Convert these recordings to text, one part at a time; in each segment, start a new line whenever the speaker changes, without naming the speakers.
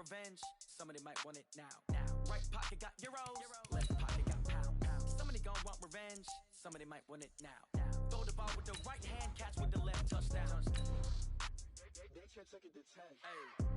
revenge, somebody might want it now. Right pocket got euros, left pocket got pound. Somebody gon' want revenge, somebody might want it now. Throw the ball with the right hand, catch with the left, touchdown. They can't take it to 10. Hey.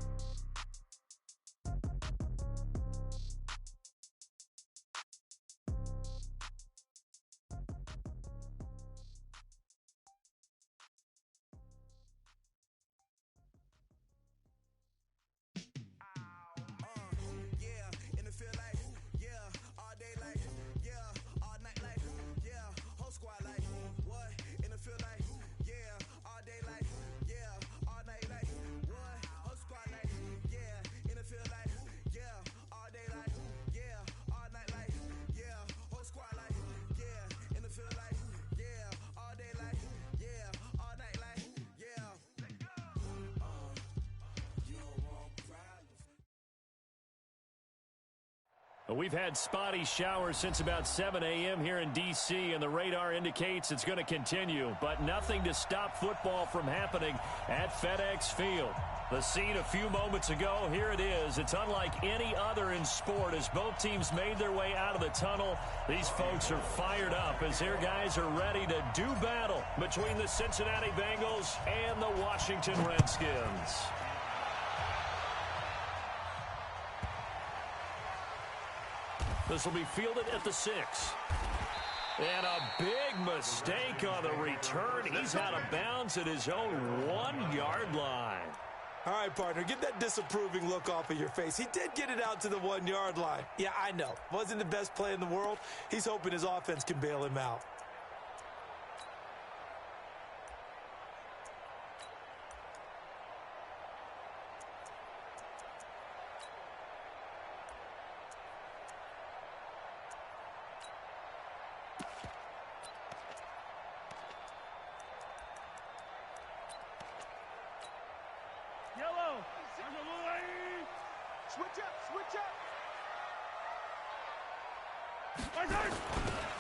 We've had spotty showers since about 7 a.m. here in D.C., and the radar indicates it's going to continue, but nothing to stop football from happening at FedEx Field. The scene a few moments ago, here it is. It's unlike any other in sport as both teams made their way out of the tunnel. These folks are fired up as their guys are ready to do battle between the Cincinnati Bengals and the Washington Redskins. This will be fielded at the 6. And a big mistake on the return. He's out of bounds at his own 1-yard line.
All right, partner, get that disapproving look off of your face. He did get it out to the 1-yard line. Yeah, I know. Wasn't the best play in the world. He's hoping his offense can bail him out.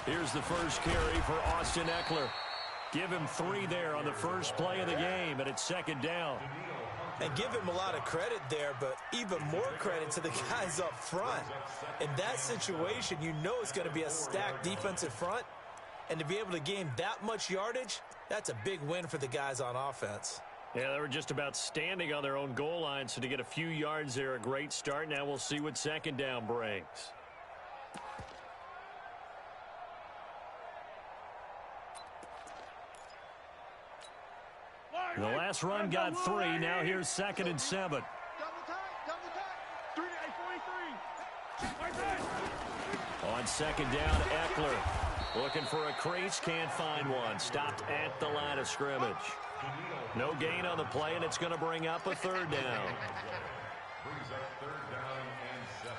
Here's the first carry for Austin Eckler. Give him 3 there on the first play of the game, and it's 2nd down.
And give him a lot of credit there, but even more credit to the guys up front. In that situation, you know it's going to be a stacked defensive front, and to be able to gain that much yardage, that's a big win for the guys on offense.
Yeah, they were just about standing on their own goal line, so to get a few yards there, a great start. Now we'll see what 2nd down brings. The last run got 3. Now here's 2nd and 7. On 2nd down, Eckler looking for a crease, can't find one. Stopped at the line of scrimmage. No gain on the play, and it's going to bring up a 3rd down.
Brings up 3rd down and 7.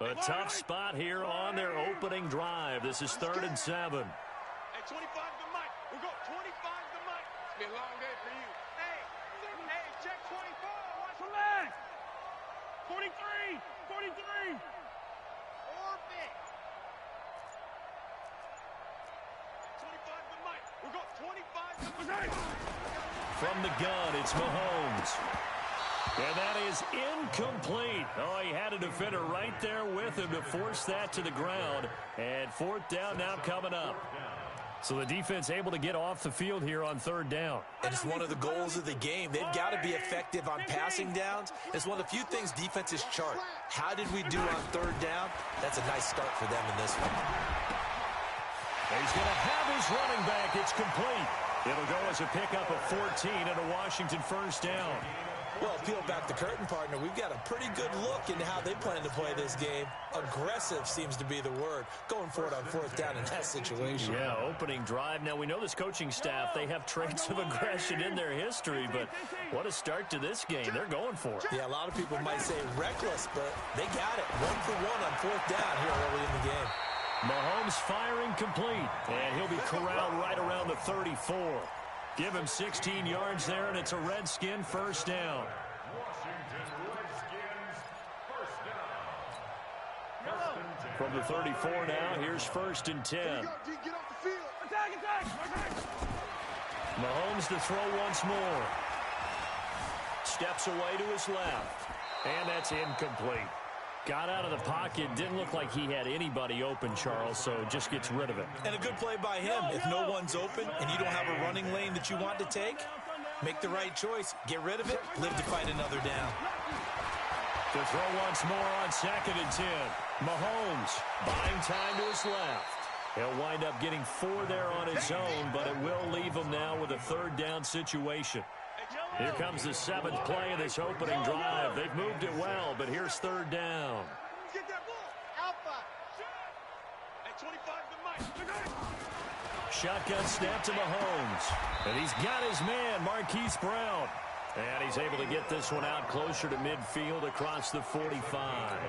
A tough spot here on their opening drive. This is 3rd and 7.
Hey, 25 to Mike. We'll go 25 to Mike. It's been a long day for you. Hey, check 24. Watch the leg. 43. 43. Orbit. 25 to Mike. We'll go 25 to Mike.
From the gun, it's Mahomes. And that is incomplete. Oh, he had a defender right there with him to force that to the ground. And 4th down now coming up. So the defense able to get off the field here on 3rd down.
And it's one of the goals of the game. They've got to be effective on passing downs. It's one of the few things defenses chart. How did we do on 3rd down? That's a nice start for them in this one.
He's going to have his running back. It's complete. It'll go as a pickup of 14 and a Washington 1st down.
Well, peel back the curtain, partner. We've got a pretty good look into how they plan to play this game. Aggressive seems to be the word. Going for it on 4th down in that situation.
Yeah, opening drive. Now, we know this coaching staff, they have traits of aggression in their history, but what a start to this game. They're going for it.
Yeah, a lot of people might say reckless, but they got it. 1 for 1 on 4th down here early in the game.
Mahomes firing complete, and he'll be corralled right around the 34. Give him 16 yards there, and it's a Redskin 1st down.
Washington Redskins 1st down. 1st and 10.
From the 34 now, here's 1st and 10.
Get off the field. Attack.
Mahomes to throw once more. Steps away to his left. And that's incomplete. Got out of the pocket. Didn't look like he had anybody open, Charles, so just gets rid of it.
And a good play by him. If no one's open and you don't have a running lane that you want to take, make the right choice. Get rid of it. Live to fight another down.
To throw once more on 2nd and 10. Mahomes buying time to his left. He'll wind up getting 4 there on his own, but it will leave him now with a 3rd down situation. Here comes the 7th play of this opening drive. They've moved it well, but here's 3rd down.
Get that ball. Alpha. At 25 to Mike.
Shotgun snap to Mahomes. And he's got his man, Marquise Brown. And he's able to get this one out closer to midfield across the 45.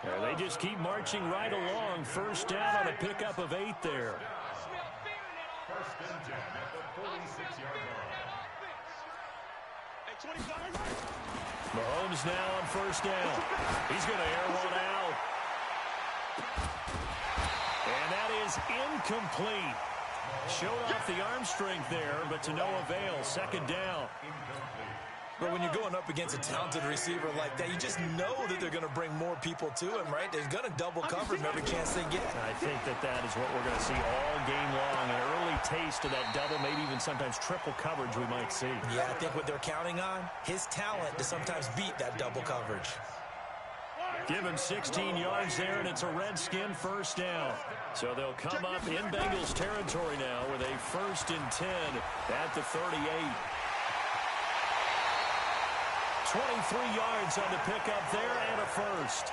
And they just keep marching right along. 1st down on a pickup of 8 there.
1st and 10 at the 46-yard line.
Mahomes now on 1st down. He's going to air one out. And that is incomplete. Showed off the arm strength there, but to no avail. 2nd down.
But when you're going up against a talented receiver like that, you just know that they're going to bring more people to him, right? They're going to double cover him every chance they get.
I think that is what we're going to see all game long. An early taste of that double, maybe even sometimes triple coverage we might see.
Yeah, I think what they're counting on, his talent to sometimes beat that double coverage.
Give him 16 yards there, and it's a Redskin 1st down. So they'll come up in Bengals territory now with a 1st and 10 at the 38. 23 yards on the pickup there and a 1st.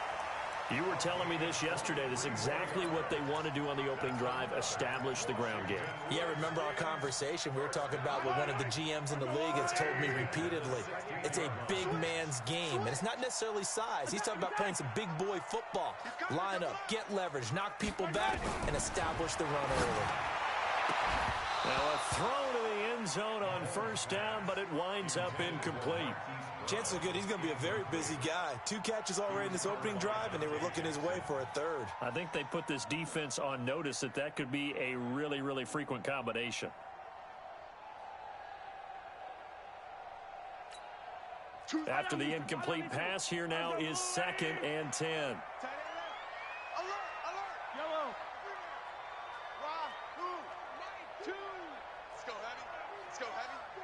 You were telling me this yesterday. This is exactly what they want to do on the opening drive, establish the ground game.
Yeah, remember our conversation? We were talking about what one of the GMs in the league has told me repeatedly. It's a big man's game, and it's not necessarily size. He's talking about playing some big boy football. Line up, get leverage, knock people back, and establish the run early.
Now a throw to the end zone on 1st down, but it winds up incomplete.
Chances are good he's going to be a very busy guy. 2 catches already in this opening drive, and they were looking his way for a 3rd.
I think they put this defense on notice that could be a really, really frequent combination. After the incomplete pass, here now is 2nd and 10.
Alert. Yellow. Rahoo. 2. Let's go heavy.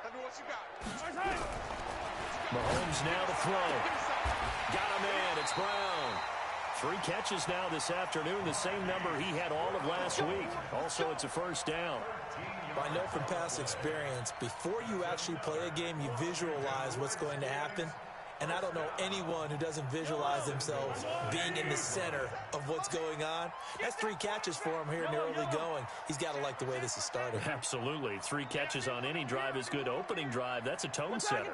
Heavy, what you got?
Mahomes now to throw. Got a man. It's Brown. 3 catches now this afternoon, the same number he had all of last week. Also, it's a 1st down.
I know from past experience, before you actually play a game, you visualize what's going to happen. And I don't know anyone who doesn't visualize themselves being in the center of what's going on. That's 3 catches for him here in the early going. He's got to like the way this is started.
Absolutely. 3 catches on any drive is good. Opening drive, that's a tone setter.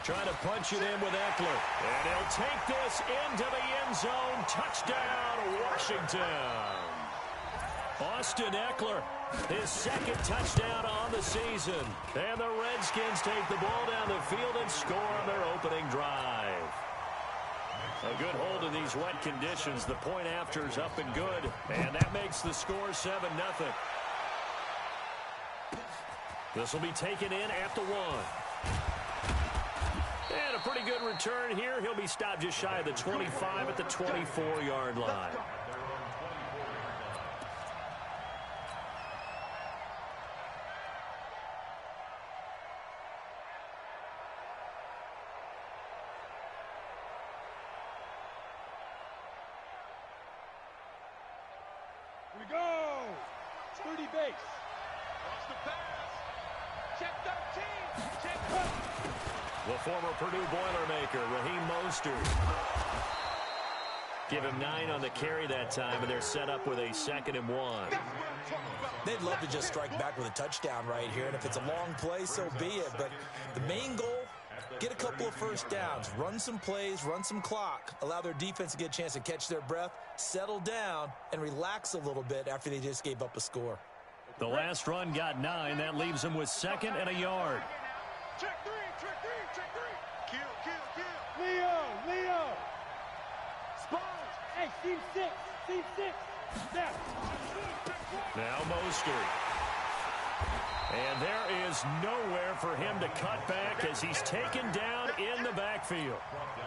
Trying to punch it in with Eckler. And he'll take this into the end zone. Touchdown, Washington. Austin Eckler, his 2nd touchdown on the season. And the Redskins take the ball down the field and score on their opening drive. A good hold in these wet conditions. The point after is up and good. And that makes the score 7-0. This will be taken in at the 1. And a pretty good return here. He'll be stopped just shy of the 25 at the 24-yard line.
Here we go. Sturdy base. Watch the pass. Check 13. Check.
The former Purdue Boilermaker, Raheem Mostert. Give him 9 on the carry that time, and they're set up with a 2nd and 1.
They'd love to just strike back with a touchdown right here, and if it's a long play, so be it. But the main goal, get a couple of 1st downs, run some plays, run some clock, allow their defense to get a chance to catch their breath, settle down, and relax a little bit after they just gave up a score.
The last run got 9. That leaves them with 2nd and a yard.
Check 3. Check 3. Check 3. Kill. Leo. Team 6. Team 6. There.
Now Mostert. And there is nowhere for him to cut back as he's taken down in the backfield.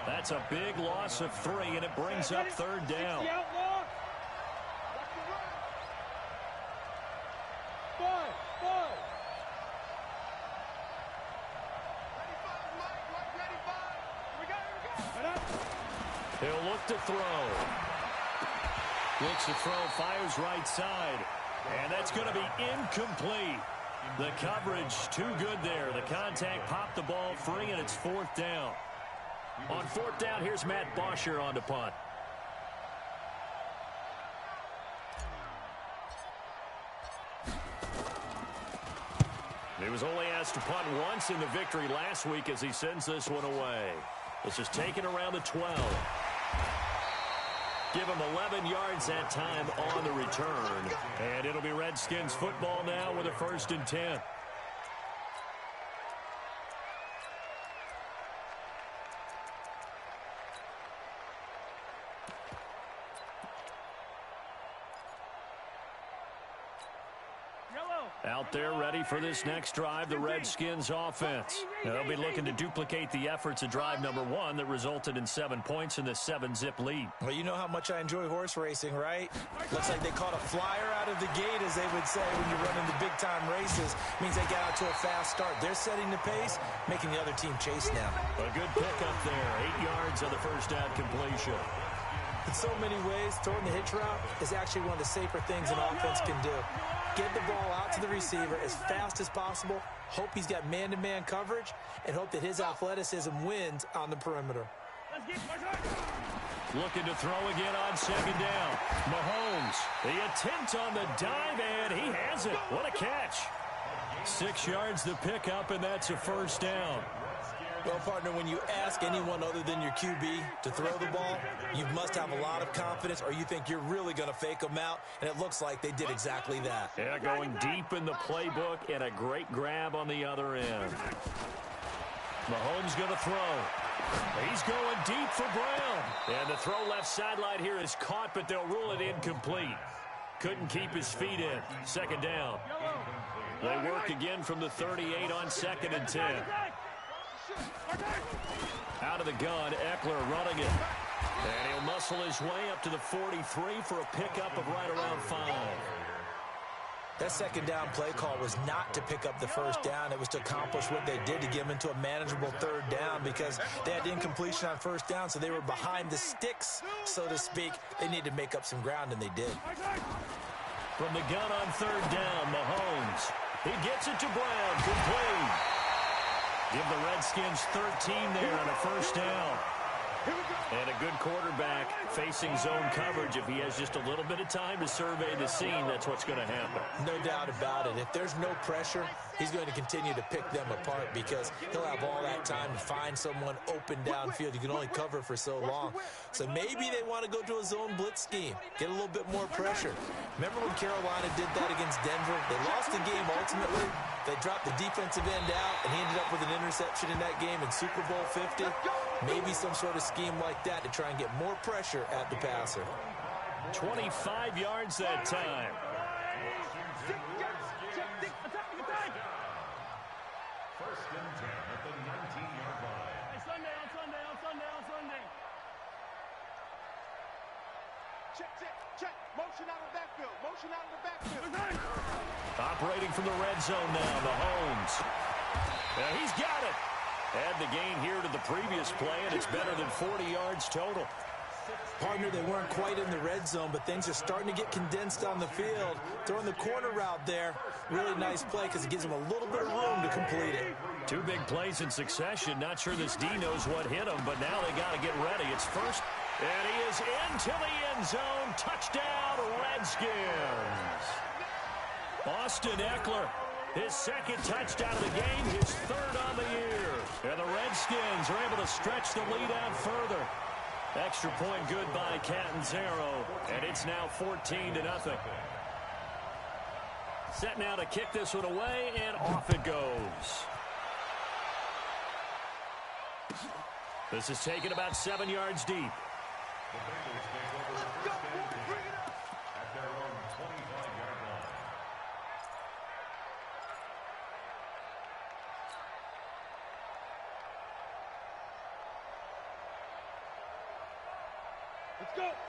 That's a big loss of 3, and it brings up third down. He'll look to throw. Looks to throw, fires right side. And that's going to be incomplete. The coverage too good there. The contact popped the ball free, and it's fourth down. On fourth down, here's Matt Bosher on to punt. He was only asked to punt once in the victory last week as he sends this one away. This is taken around the 12. Give him 11 yards that time on the return. And it'll be Redskins football now with a 1st and 10. Out there ready for this next drive, the Redskins offense. Now, they'll be looking to duplicate the efforts of drive number 1 that resulted in 7 points in the 7-zip lead.
Well, you know how much I enjoy horse racing, right? Looks like they caught a flyer out of the gate, as they would say when you're running the big-time races. Means they got out to a fast start. They're setting the pace, making the other team chase now.
A good pickup there. 8 yards on the first down completion.
In so many ways, throwing the hitch route is actually one of the safer things an offense can do. Get the ball out to the receiver as fast as possible, hope he's got man-to-man coverage, and hope that his athleticism wins on the perimeter.
Looking to throw again on 2nd down. Mahomes, the attempt on the dive, and he has it. What a catch. 6 yards the pickup, and that's a 1st down.
Well, partner, when you ask anyone other than your QB to throw the ball, you must have a lot of confidence, or you think you're really going to fake them out, and it looks like they did exactly that.
Yeah, going deep in the playbook, and a great grab on the other end. Mahomes going to throw. He's going deep for Brown. And the throw left sideline here is caught, but they'll rule it incomplete. Couldn't keep his feet in. 2nd down. They work again from the 38 on 2nd and 10. Out of the gun, Eckler running it. And he'll muscle his way up to the 43 for a pickup of right around 5.
That 2nd down play call was not to pick up the 1st down. It was to accomplish what they did to get them into a manageable 3rd down because they had incompletion on 1st down, so they were behind the sticks, so to speak. They needed to make up some ground, and they did.
From the gun on 3rd down, Mahomes. He gets it to Brown, complete. Give the Redskins 13 there on a 1st down. And a good quarterback facing zone coverage. If he has just a little bit of time to survey the scene, that's what's going to happen.
No doubt about it. If there's no pressure, he's going to continue to pick them apart because he'll have all that time to find someone open downfield. You can only cover for so long. So maybe they want to go to a zone blitz scheme, get a little bit more pressure. Remember when Carolina did that against Denver? They lost the game ultimately. They dropped the defensive end out, and he ended up with an interception in that game in Super Bowl 50. Maybe some sort of scheme like that to try and get more pressure at the passer.
25 yards that time.
First and 10 at the 19-yard line.
Hey, on Sunday. Check. Motion out of the backfield.
Operating from the red zone now, Mahomes. Now he's got it. Add the gain here to the previous play, and it's better than 40 yards total.
Partner, they weren't quite in the red zone, but things are starting to get condensed on the field. Throwing the corner route there, really nice play because it gives them a little bit of room to complete it.
2 big plays in succession. Not sure this D knows what hit him, but now they got to get ready. It's first, and he is into the end zone. Touchdown, Redskins. Austin Eckler, his 2nd touchdown of the game, his 3rd on the year. And the Redskins are able to stretch the lead out further. Extra point good by Catanzaro, and it's now 14-0. Set now to kick this one away, and off it goes. This is taken about 7 yards deep.
The Bengals take over the first down position at their own 25-yard line.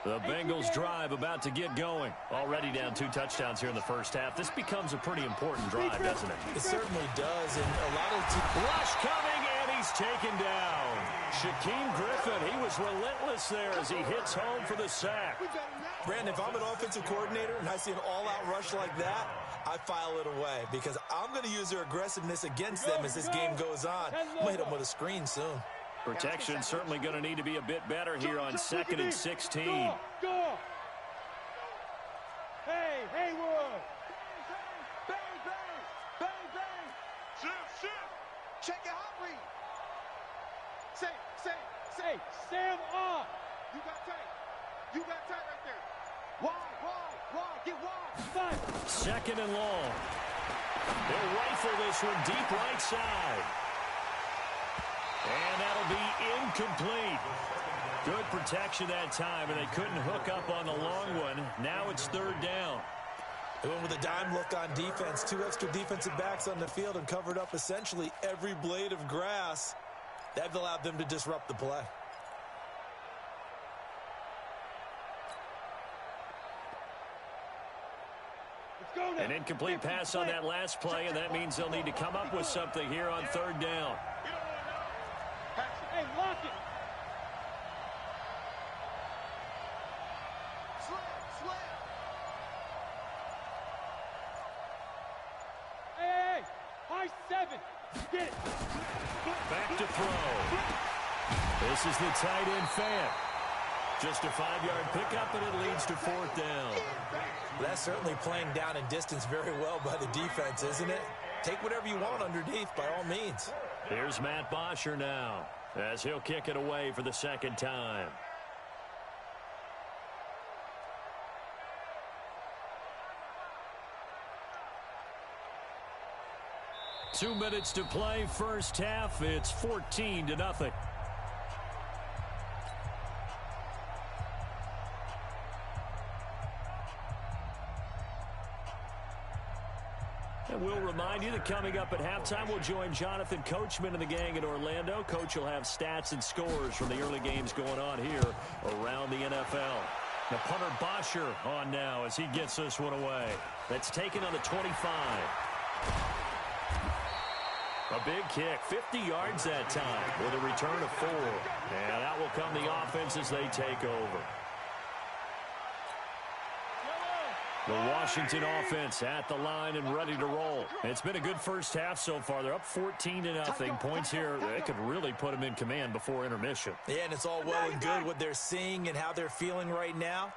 The Bengals drive about to get going. Already down 2 touchdowns here in the first half. This becomes a pretty important drive, doesn't it?
It certainly does, and a lot of
rush coming, and he's taken down. Shaquem Griffin, he was relentless there as he hits home for the sack.
Brandon, if I'm an offensive coordinator and I see an all-out rush like that, I file it away because I'm going to use their aggressiveness against them as this game goes on. I'm going to hit them with a screen soon.
Protection certainly going to need to be a bit better here on 2nd and 16.
Go. Hey, Haywood.
Bang, bang. Bang, bang.
Shift.
Check your hot read. Say.
Stand up.
You got tight right there. Wide. Get wide.
2nd and long. They'll rifle this one deep right side. And that'll be incomplete. Good protection that time, and they couldn't hook up on the long one. Now it's 3rd down.
They went with a dime look on defense. 2 extra defensive backs on the field and covered up essentially every blade of grass. That allowed them to disrupt the play.
An incomplete pass on that last play, and that means they'll need to come up with something here on 3rd down.
Hey, lock it.
Slam.
Hey, high 7. Get it.
Back to throw. This is the tight end fan. Just a 5-yard pickup, and it leads to 4th down.
That's certainly playing down and distance very well by the defense, isn't it? Take whatever you want underneath, by all means.
Here's Matt Bosher now, as he'll kick it away for the 2nd time. Two minutes to play, first half. It's 14-0. And we'll remind you that coming up at halftime, we'll join Jonathan Coachman and the gang in Orlando. Coach will have stats and scores from the early games going on here around the NFL. Now punter Bosher on now as he gets this one away. That's taken on the 25. A big kick, 50 yards that time with a return of 4. And out will come the offense as they take over. The Washington offense at the line and ready to roll. It's been a good first half so far. They're up 14-0. Points here, they could really put them in command before intermission.
Yeah, and it's all well and good what they're seeing and how they're feeling right now.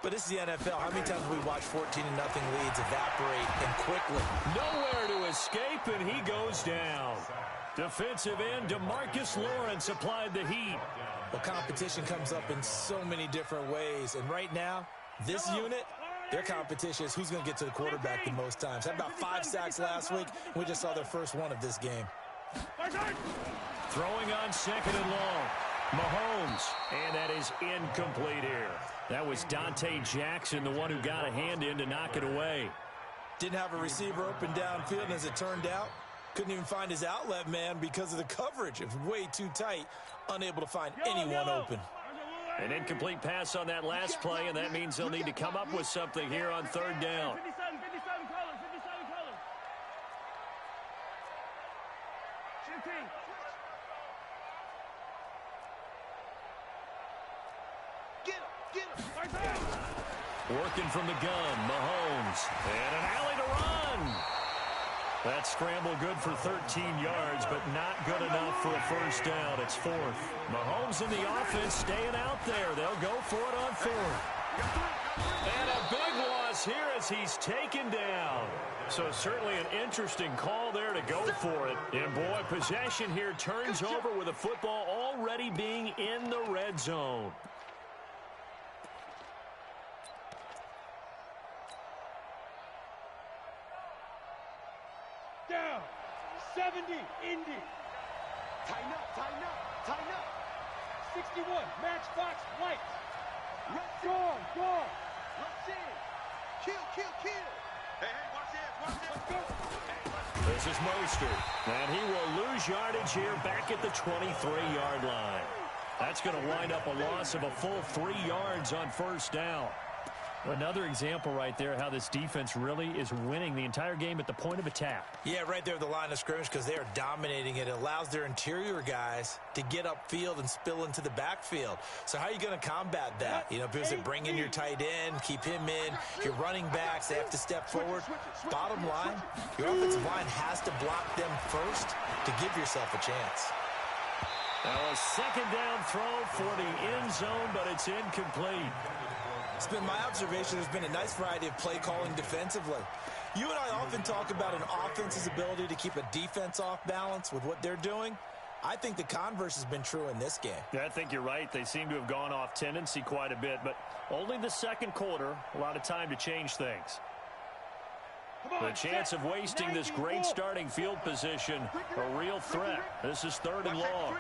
But this is the NFL. How many times have we watched 14-0 leads evaporate and quickly?
Nowhere to escape, and he goes down. Defensive end DeMarcus Lawrence applied the heat.
Well, competition comes up in so many different ways. And right now, this unit, their competition is who's going to get to the quarterback the most times. Had about 5 sacks last week. We just saw their first one of this game.
Throwing on 2nd and long. Mahomes, and that is incomplete here. That was Dante Jackson, the one who got a hand in to knock it away.
Didn't have a receiver open downfield, and as it turned out, couldn't even find his outlet man because of the coverage. It was way too tight, unable to find anyone open.
An incomplete pass on that last play, and that means they'll need to come up with something here on 3rd down.
57 colors. 57 colors. Shooting.
Get him.
Working from the gun, Mahomes. And an alley to run. That scramble good for 13 yards, but not good enough for a first down. It's 4th. Mahomes and the offense staying out there. They'll go for it on 4th. And a big loss here as he's taken down. So certainly an interesting call there to go for it. And boy, possession here turns over with a football already being in the red zone.
Down. 70. Indy.
Tighten up.
61, Matchbox White. Go, go. Let's in. Kill, kill, kill. Hey, watch this, watch this. Let's go.
This is Mostert, and he will lose yardage here back at the 23-yard line. That's going to wind up a loss of a full 3 yards on first down. Another example right there how this defense really is winning the entire game at the point of attack.
Yeah, right there at the line of scrimmage because they are dominating it. It allows their interior guys to get upfield and spill into the backfield. So how are you going to combat that? You know, because they bring in your tight end, keep him in. Your running backs, they have to step forward. Bottom line, your offensive line has to block them first to give yourself a chance.
Now a second down throw for the end zone, but it's incomplete.
It's been my observation there's been a nice variety of play calling defensively. You and I often talk about an offense's ability to keep a defense off balance with what they're doing. I think the converse has been true in this game.
Yeah, I think you're right. They seem to have gone off tendency quite a bit, but only the second quarter, a lot of time to change things. The chance of wasting this great starting field position, a real threat. This is 3rd and long.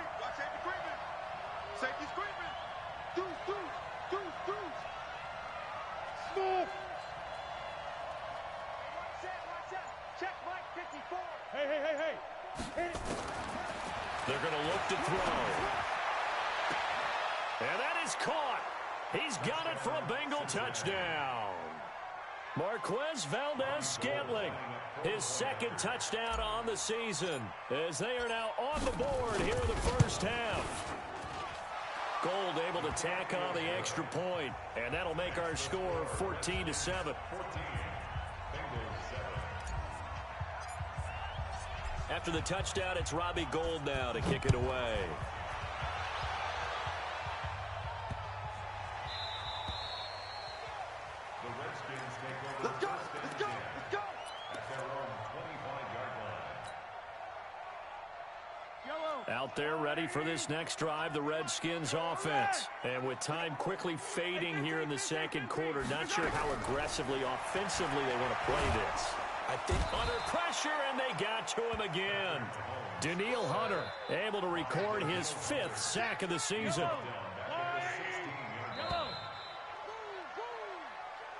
Safety's creeping. Deuce.
Smith.
Watch out. Check Mike 54.
Hey. Hit it.
They're going to look to throw. And that is caught. He's got it for a Bengal touchdown. Marquez Valdez-Scantling, his second touchdown on the season, as they are now on the board here in the first half. Gold able to tack on the extra point, and that'll make our score 14-7. After the touchdown, it's Robbie Gould now to kick it away.
Let's go.
At their own 25-yard line.
Out there ready for this next drive, the Redskins offense. And with time quickly fading here in the second quarter, not sure how aggressively, offensively they want to play this.
I think
Under pressure, and they got to him again. Daniil Hunter able to record his 5th sack of the season.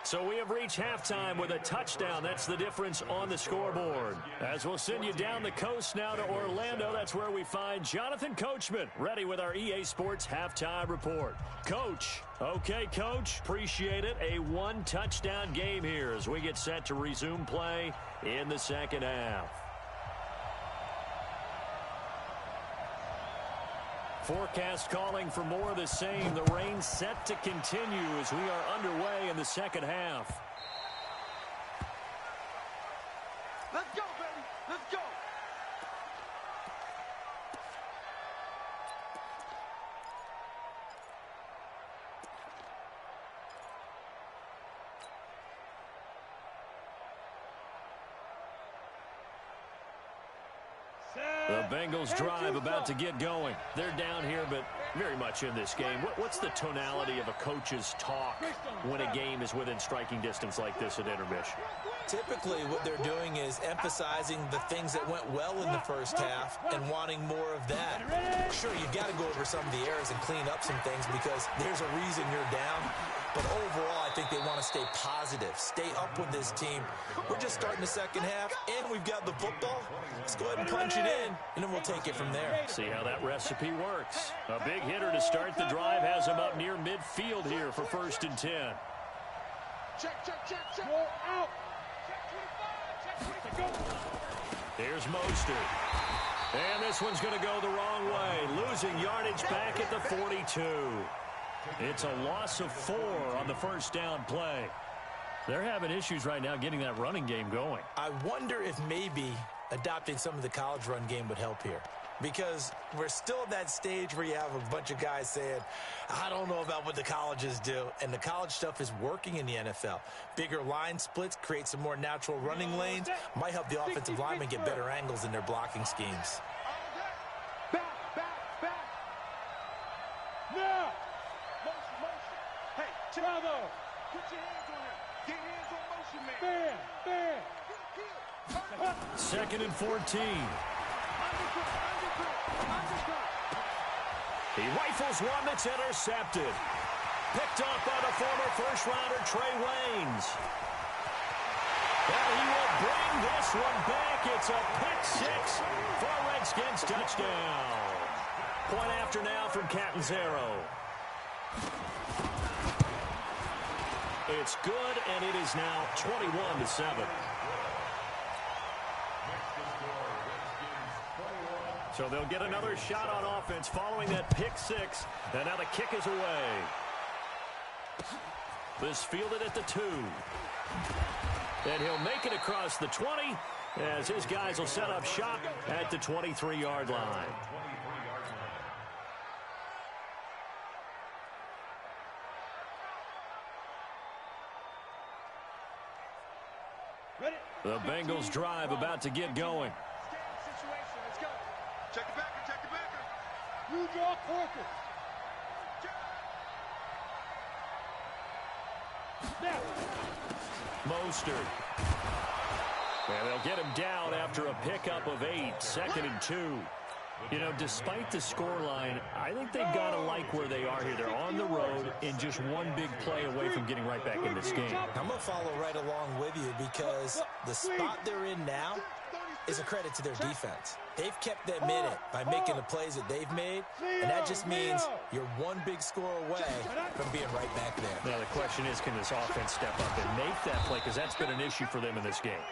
So we have reached halftime with a touchdown. That's the difference on the scoreboard. As we'll send you down the coast now to Orlando, that's where we find Jonathan Coachman, ready with our EA Sports Halftime Report. Coach. Okay, Coach. Appreciate it. A 1-touchdown game here as we get set to resume play in the second half. Forecast calling for more of the same. The rain set to continue as we are underway in the second half.
Let's go, baby. Let's go.
The Bengals drive about to get going. They're down here, but very much in this game. What's the tonality of a coach's talk when a game is within striking distance like this at intermission?
typically what they're doing is emphasizing the things that went well in the first half and wanting more of that. Sure, you've got to go over some of the errors and clean up some things because there's a reason you're down. But overall, I think they want to stay positive, stay up with this team. We're just starting the second half, and we've got the football. Let's go ahead and punch it in, and then we'll take it from there.
See how that recipe works. A big hitter to start the drive has him up near midfield here for 1st and 10.
Check.
Roll out.
Check 25.
Here's Mostert. And this one's going to go the wrong way, losing yardage back at the 42. It's a loss of 4 on the first down play. They're having issues right now getting that running game going.
I wonder if maybe adopting some of the college run game would help here. Because we're still at that stage where you have a bunch of guys saying, I don't know about what the colleges do. And the college stuff is working in the NFL. Bigger line splits, create some more natural running lanes. Might help the offensive linemen get better angles in their blocking schemes.
Back. Now. Motion. Hey,
Bravo.
put your hands on him. Get hands on motion, man.
Bam.
Second and 14.
Undercut.
He rifles one that's intercepted. Picked up by the former first-rounder Trey Waynes. And he will bring this one back. It's a pick-6 for a Redskins touchdown. Point after now from Catanzaro. It's good, and it is now 21-7. So they'll get another shot on offense following that pick-6. And now the kick is away. This fielded at the 2. And he'll make it across the 20 as his guys will set up shop at the 23-yard line. The Bengals drive about to get going.
Check the backer, check the backer.
You draw Corker. Snap.
Mostert. And they'll get him down after a pickup of 8, 2nd and 2. You know, despite the scoreline, I think they've got to like where they are here. They're on the road and just one big play away from getting right back in this game.
I'm going to follow right along with you because the spot they're in now is a credit to their defense. They've kept them in it by making the plays that they've made, and that just means you're one big score away from being right back there.
Now, the question is, can this offense step up and make that play? Because that's been an issue for them in this game.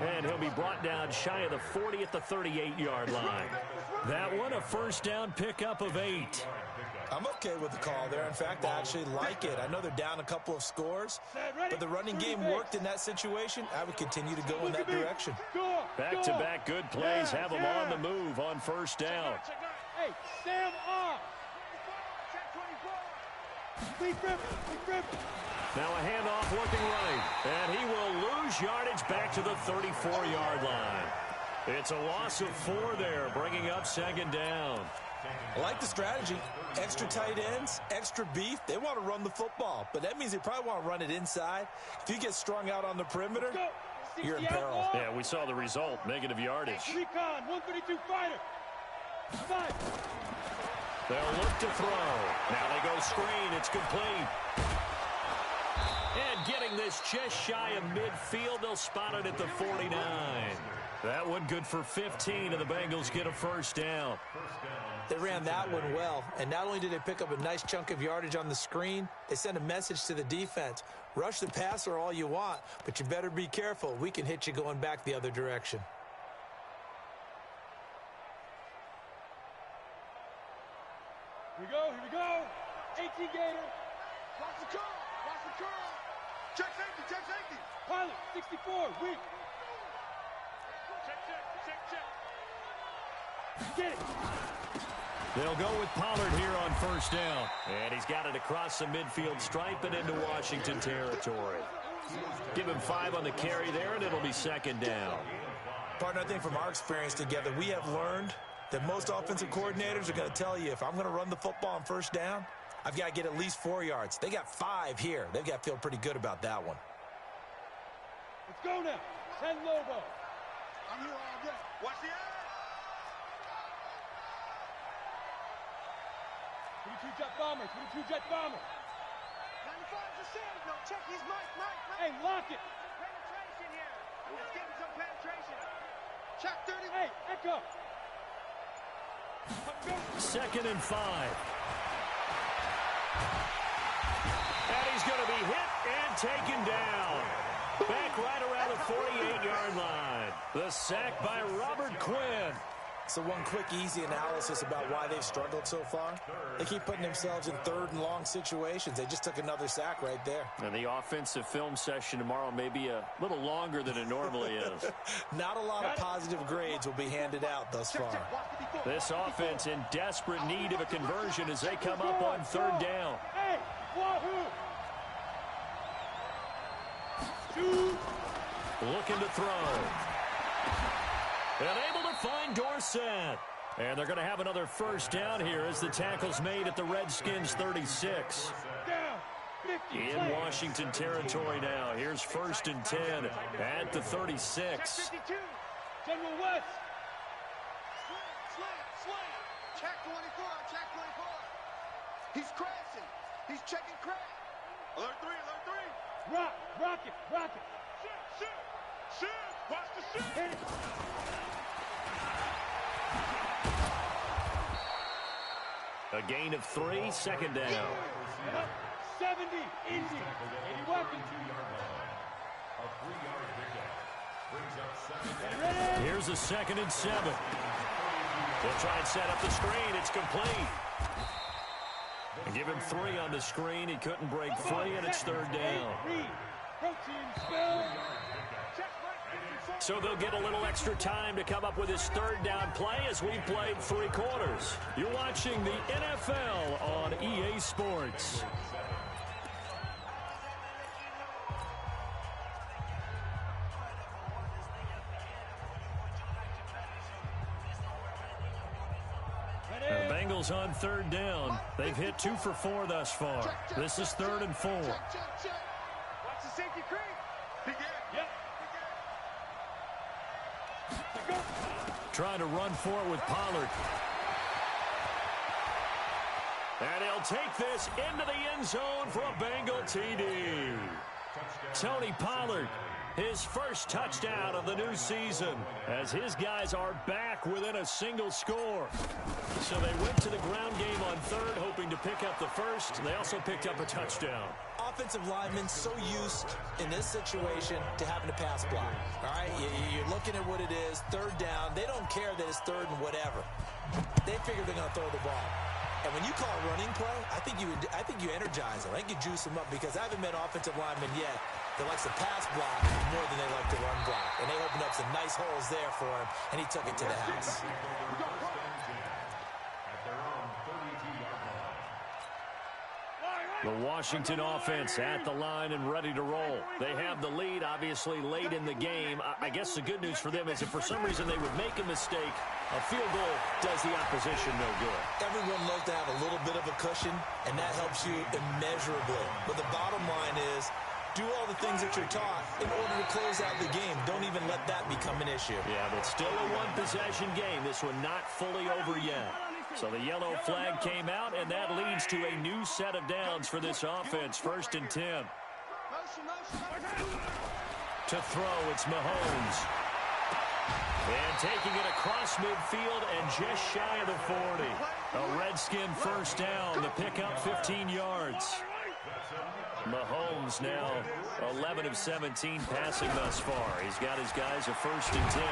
And he'll be brought down shy of the 40 at the 38-yard line. That one, a first down pickup of 8.
I'm okay with the call there. In fact, I actually like it. I know they're down a couple of scores, but the running game worked in that situation. I would continue to go in that direction.
Back-to-back good plays have them on the move on first down.
Hey, Sam off.
Now a handoff looking right, and he will lose yardage back to the 34-yard line. It's a loss of 4 there, bringing up 2nd down.
I like the strategy. Extra tight ends, extra beef. They want to run the football, but that means they probably want to run it inside. If you get strung out on the perimeter, you're in peril.
Yeah, we saw the result, negative yardage.
Recon, 132 fighter. 5.
They'll look to throw. Now they go screen. It's complete. And getting this just shy of midfield, they'll spot it at the 49. That one good for 15, and the Bengals get a first down.
They ran that one well, and not only did they pick up a nice chunk of yardage on the screen, they sent a message to the defense. Rush the passer all you want, but you better be careful. We can hit you going back the other direction.
Here we go. 18 Gator.
Watch the curl, watch the curl. Check safety, check safety.
Pilot, 64, weak.
Check.
Get it.
They'll go with Pollard here on first down. And he's got it across the midfield stripe and into Washington territory. Give him 5 on the carry there, and it'll be 2nd down.
Partner, I think from our experience together, we have learned that most offensive coordinators are going to tell you, if I'm going to run the football on first down, I've got to get at least 4 yards. They got 5 here. They've got to feel pretty good about that one.
Let's go now. 10 Lobo.
I'm here all day. Watch the eye.
22 jet bombers. 22 jet bombers.
95's a save. No, check his mic.
Hey, lock it.
Penetration here. Let's get some penetration. Check 30.
Hey, echo.
2nd and 5. And he's going to be hit and taken down. Back right around the 48-yard line. The sack by Robert Quinn.
So one quick, easy analysis about why they've struggled so far. They keep putting themselves in 3rd and long situations. They just took another sack right there.
And the offensive film session tomorrow may be a little longer than it normally is.
Not a lot of positive grades will be handed out thus far.
This offense in desperate need of a conversion as they come up on 3rd down.
Hey, wahoo. Shoot.
Looking to throw. And able to find Dorsett. And they're going to have another first down here as the tackle's made at the Redskins 36. In Washington territory now. Here's 1st and 10 at the 36.
General West.
Slam. Check 24, check 24. He's crashing. He's checking crash.
Alert three, alert three.
Rock it. Shoot. Watch the shoot. Hit it.
A gain of 3, second down.
70, easy. 81.
Here's a 2nd and 7. They'll try and set up the screen. It's complete. And give him 3 on the screen. He couldn't break free, and it's 3rd down. So they'll get a little extra time to come up with his 3rd down play as we've played 3 quarters. You're watching the NFL on EA Sports. The Bengals on 3rd down. They've hit 2 for 4 thus far. This is 3rd and 4.
Watch the safety creep.
Trying to run for it with Pollard. And he'll take this into the end zone for a Bengal TD. Tony Pollard, his first touchdown of the new season, as his guys are back within a single score. So they went to the ground game on 3rd, hoping to pick up the first. They also picked up a touchdown.
Offensive linemen so used in this situation to having to pass block. All right, you're looking at what it is, 3rd down. They don't care that it's 3rd and whatever. They figure they're going to throw the ball. And when you call a running play, I think you energize them. I think you juice them up, because I haven't met offensive linemen yet that likes to pass block more than they like to run block. And they opened up some nice holes there for him, and he took it to the house.
The Washington offense at the line and ready to roll. They have the lead, obviously, late in the game. I guess the good news for them is if for some reason they would make a mistake, a field goal does the opposition no good.
Everyone loves to have a little bit of a cushion, and that helps you immeasurably. But the bottom line is, do all the things that you're taught in order to close out the game. Don't even let that become an issue.
Yeah, but still a one-possession game. This one not fully over yet. So the yellow flag came out, and that leads to a new set of downs for this offense. 1st and 10. To throw, it's Mahomes. And taking it across midfield and just shy of the 40. A Redskin first down. The pickup 15 yards. Mahomes now 11 of 17 passing thus far. He's got his guys a 1st and 10.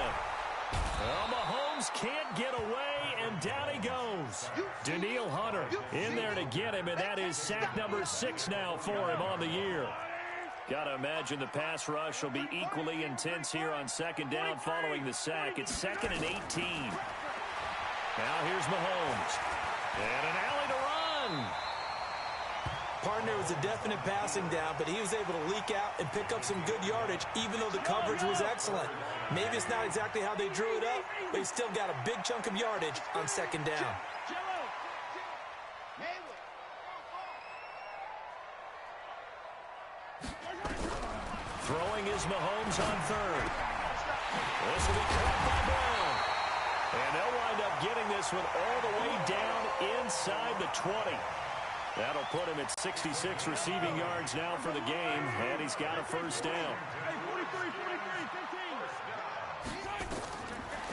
Well, Mahomes can't get away, and down he goes. Danielle Hunter in there to get him, and that is sack number 6 now for him on the year. Got to imagine the pass rush will be equally intense here on 2nd down following the sack. It's 2nd and 18. Now here's Mahomes. And an alley to run.
Partner was a definite passing down, but he was able to leak out and pick up some good yardage, even though the coverage was excellent. Maybe it's not exactly how they drew it up, but he still got a big chunk of yardage on 2nd down.
Throwing is Mahomes on 3rd. This will be caught by Brown. And they'll wind up getting this one all the way down inside the 20. That'll put him at 66 receiving yards now for the game, and he's got a 1st down.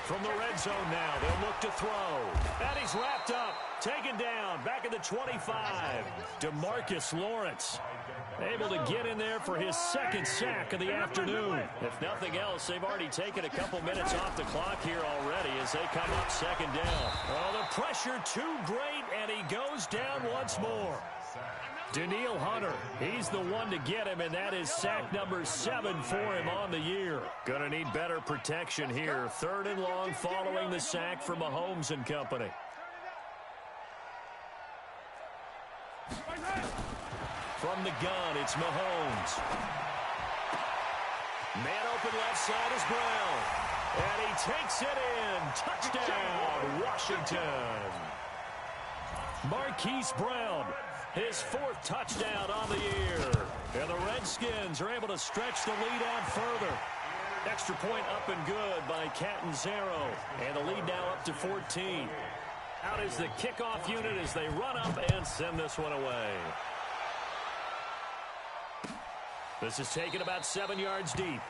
From the red zone now, they'll look to throw. And he's wrapped up, taken down, back at the 25. DeMarcus Lawrence able to get in there for his 2nd sack of the afternoon. If nothing else, they've already taken a couple minutes off the clock here already as they come up 2nd down. Oh, the pressure too great, and he goes down once more. Danielle Hunter, he's the one to get him, and that is sack number 7 for him on the year. Gonna need better protection here. 3rd and long following the sack for Mahomes and company. From the gun, it's Mahomes. Man open left side is Brown. And he takes it in. Touchdown, Washington. Marquise Brown, his 4th touchdown on the year. And the Redskins are able to stretch the lead out further. Extra point up and good by Catanzaro. And the lead now up to 14. Out is the kickoff unit as they run up and send this one away. This is taken about 7 yards deep.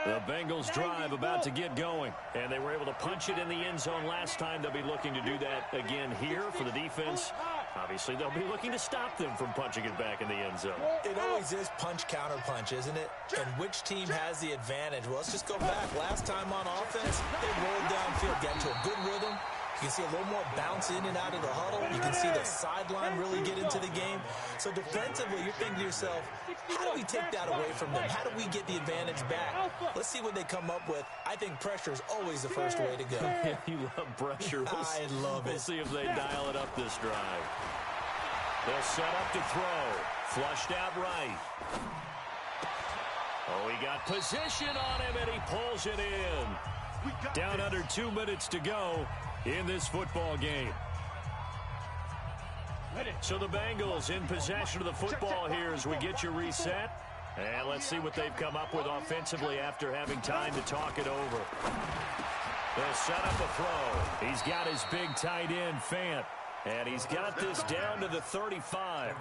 The Bengals drive about to get going, and they were able to punch it in the end zone last time. They'll be looking to do that again here for the defense. Obviously, they'll be looking to stop them from punching it back in the end zone.
It always is punch-counter punch, isn't it? And which team has the advantage? Well, let's just go back. Last time on offense, they rolled downfield, got into a good rhythm. You can see a little more bounce in and out of the huddle. You can see the sideline really get into the game. So defensively, you're thinking to yourself, how do we take that away from them? How do we get the advantage back? Let's see what they come up with. I think pressure is always the first way to go.
You love pressure.
I love it.
We'll see if they dial it up this drive. They'll set up to throw. Flushed out right. Oh, he got position on him, and he pulls it in. Down under 2 minutes to go in this football game. So the Bengals in possession of the football here as we get you reset. And let's see what they've come up with offensively after having time to talk it over. They'll set up a throw. He's got his big tight end, Fant. And he's got this down to the 35.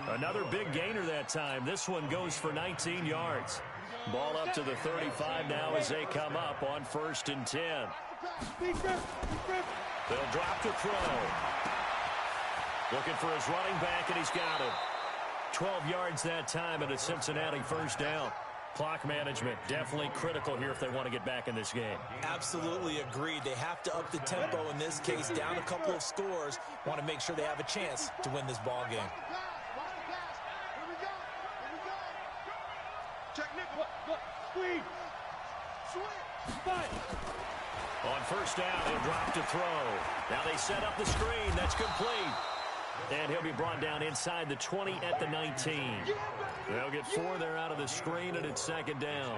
Another big gainer that time. This one goes for 19 yards. Ball up to the 35 now as they come up on 1st and 10. They'll drop to throw. Looking for his running back, and he's got him. 12 yards that time, and a Cincinnati first down. Clock management definitely critical here if they want to get back in this game.
Absolutely agreed. They have to up the tempo in this case, down a couple of scores. Want to make sure they have a chance to win this ball game.
On first down, he'll drop to throw. Now they set up the screen. That's complete. And he'll be brought down inside the 20 at the 19. They'll get 4 there out of the screen, and it's 2nd down.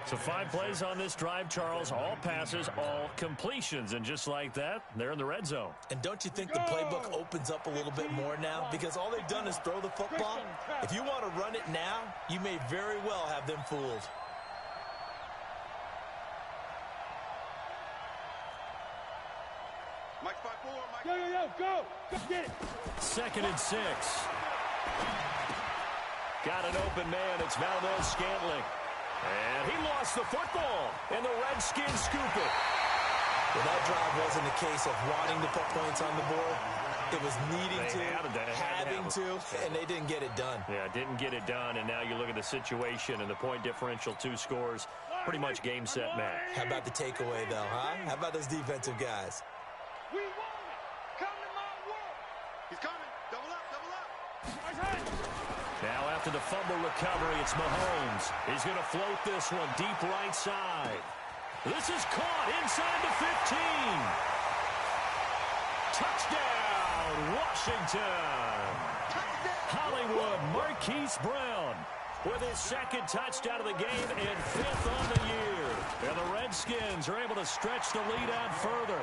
So 5 plays on this drive, Charles. All passes, all completions. And just like that, they're in the red zone.
And don't you think the playbook opens up a little bit more now? Because all they've done is throw the football. If you want to run it now, you may very well have them fooled.
Mike 5-4, Mike.
Go. Get it.
2nd and 6. Got an open man. It's Valdez-Scantling. And he lost the football. And the Redskins scoop it.
Well, that drive wasn't a case of wanting to put points on the board. It was needing having to, and they didn't get it done.
Yeah, didn't get it done, and now you look at the situation and the point differential, 2 scores, pretty much game, set, match.
How about the takeaway, though, huh? How about those defensive guys?
We want it. Come to my world. He's coming. Double up.
Now after the fumble recovery, it's Mahomes. He's going to float this one deep right side. This is caught inside the 15. Touchdown, Washington. Hollywood Marquise Brown with his 2nd touchdown of the game and 5th on the year. And the Redskins are able to stretch the lead out further.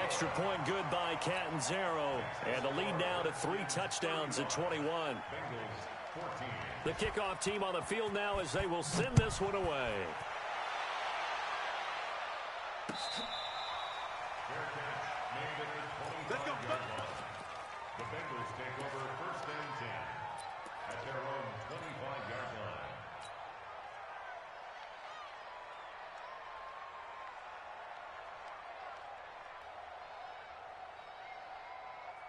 Extra point good by Catanzaro. And the lead now to 3 touchdowns at 21. The kickoff team on the field now as they will send this one away.
Let's go.
The Bengals take over 1st and 10 at their own 25-yard line.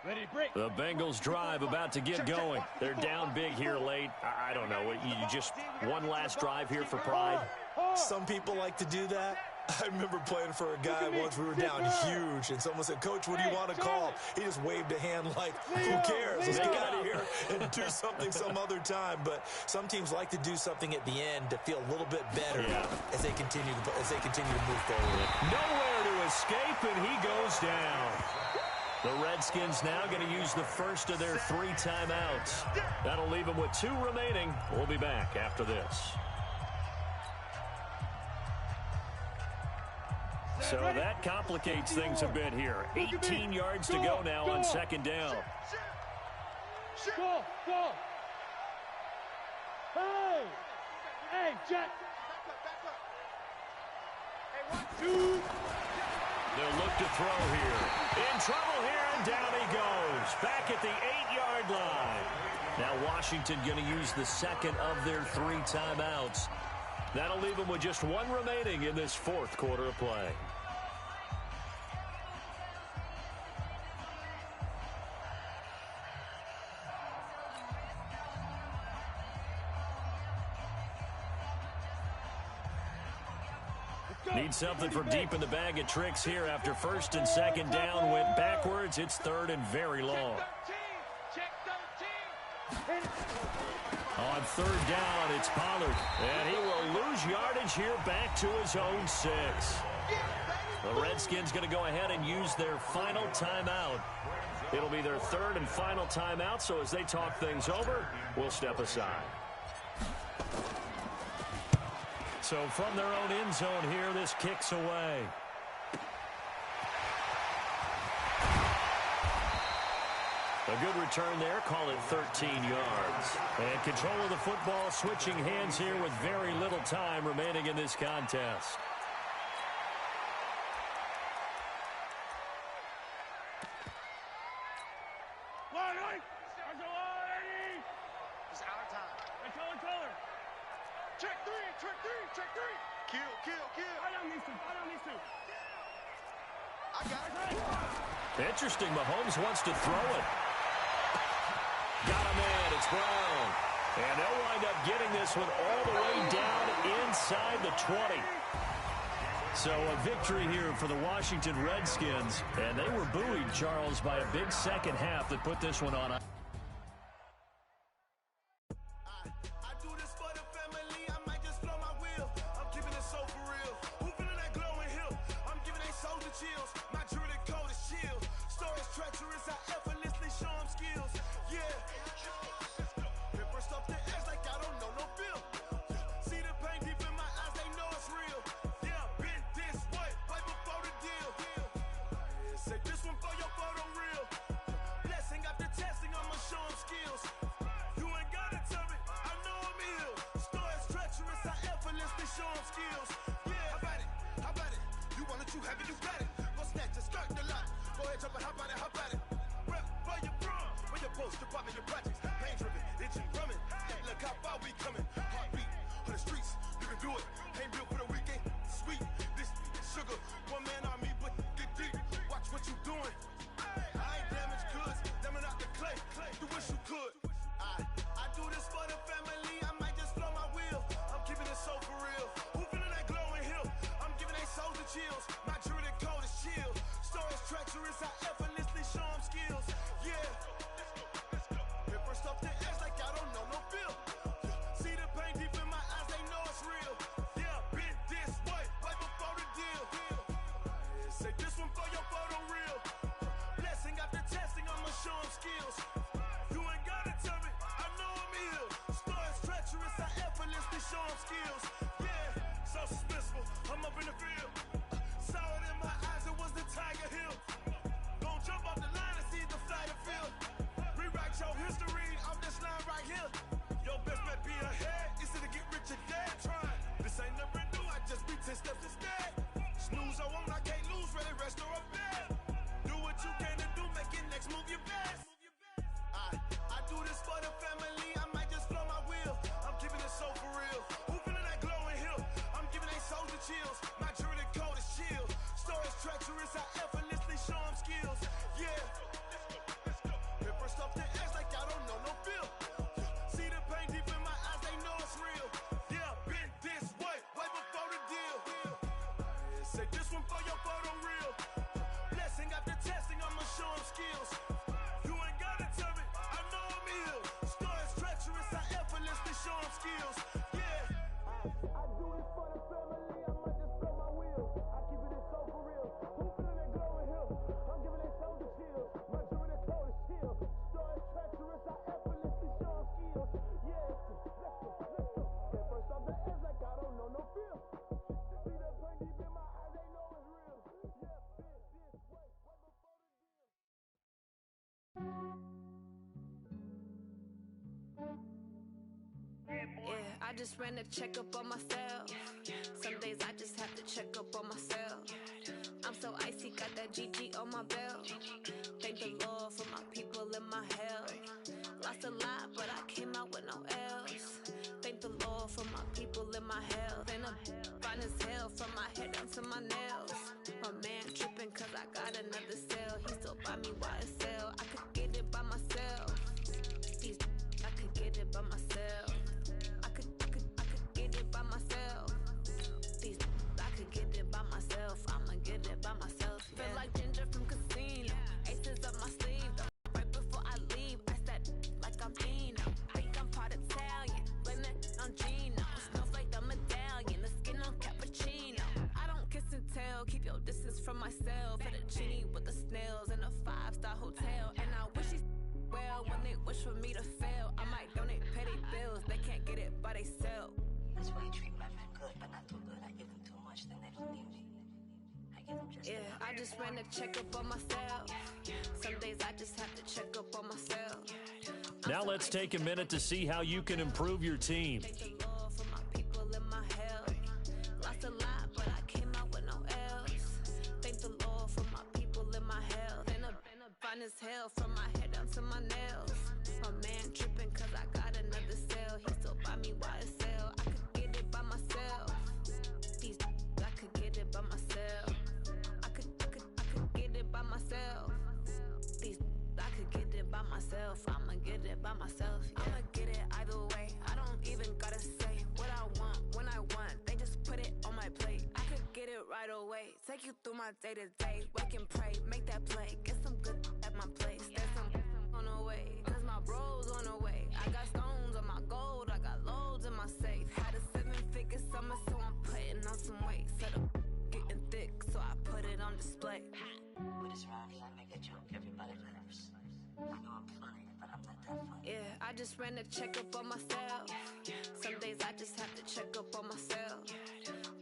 Ready, break.
The Bengals drive about to get going. They're down big here late. I don't know. You just one last drive here for pride.
Some people like to do that. I remember playing for a guy once. We were down huge, and someone said, "Coach, what do you want to call?" He just waved a hand like, "Who cares? Let's get out of here and do something some other time." But some teams like to do something at the end to feel a little bit better as they continue to move forward.
Nowhere to escape, and he goes down. The Redskins now going to use the first of their 3 timeouts. That'll leave them with 2 remaining. We'll be back after this. So that complicates things a bit here. 18 yards to go now on second down.
Go, go. Hey, hey, Jack.
They'll look to throw here. In trouble here, and down he goes. Back at the 8-yard line. Now Washington going to use the second of their 3 timeouts. That'll leave them with just 1 remaining in this 4th quarter of play. Need something from deep in the bag of tricks here after first and second down went backwards. It's 3rd and very long.
Check 13.
On 3rd down, it's Pollard. And he will lose yardage here back to his own 6. The Redskins going to go ahead and use their final timeout. It'll be their 3rd and final timeout, so as they talk things over, we'll step aside. So from their own end zone here, this kicks away. A good return there, call it 13 yards. And control of the football switching hands here with very little time remaining in this contest.
It's our time.
Check 3, check 3, check 3.
Kill, kill, kill.
I don't need to.
I got it.
Interesting, Mahomes wants to throw it. Got a man, it's Brown. And they'll wind up getting this one all the way down inside the 20. So a victory here for the Washington Redskins. And they were buoyed, Charles, by a big second half that put this one on.
First off the edge like I don't know no feel. See that pain deep in my eyes, they know it's real.
I just ran a checkup on myself. Some days I just have to check up on myself. I'm so icy, got that GG on my belt. Thank the Lord for my people in my health. Lost a lot, but I came out with no else. Thank the Lord for my people in my health. And I'm fine as hell from my head down to my nails. My man tripping cause I got another cell. He still buy me YSL. I could get it by myself. I could get it by myself. I could get it by myself. I could get it by myself. I'ma get it by myself. Yeah. Feel like Ginger from Casino. Aces up my sleeve though. Right before I leave, I said like I'm Dino. Think I'm part Italian. Blame that on Gino. Snowflake the medallion. The skin on cappuccino. I don't kiss and tell. Keep your distance from myself. Fettuccine with the snails in a 5-star hotel. And I wish he's well when they wish for me to fail. I might donate petty bills. They can't get it by they self.
That's why you treat my friend good, but not too good. I give them too much, then they don't need me. I give them just enough.
I just ran a checkup on myself. Some days I just have to check up on myself.
Now let's take a minute to see how you can improve your team.
Thank the Lord for my people in my health. Lost a lot, but I came out with no else. Thank the Lord for my people in my health. And I'm fine as hell from my head down to my nails. My man tripping cause I got another cell. He still buy me YSL. I could get it by myself. I could get it by myself. I could get it by myself. I could get it by myself. I'ma get it by myself. Yeah. I'ma get it either way. I don't even gotta say what I want when I want. They just put it on my plate. I could get it right away. Take you through my day to day. Wake and pray, make that play. Get some good at my place. There's some on the way. Cause my bros on the way. I got stones on my gold. I got loads in my safe. Had a 7-figure summer, so I'm putting on some weight. Set up getting thick, so I put it on display.
With this round here, I make a joke. Everybody laughs. I know I'm funny, but I'm not that funny.
Yeah, I just ran a checkup on myself. Some days I just have to check up on myself.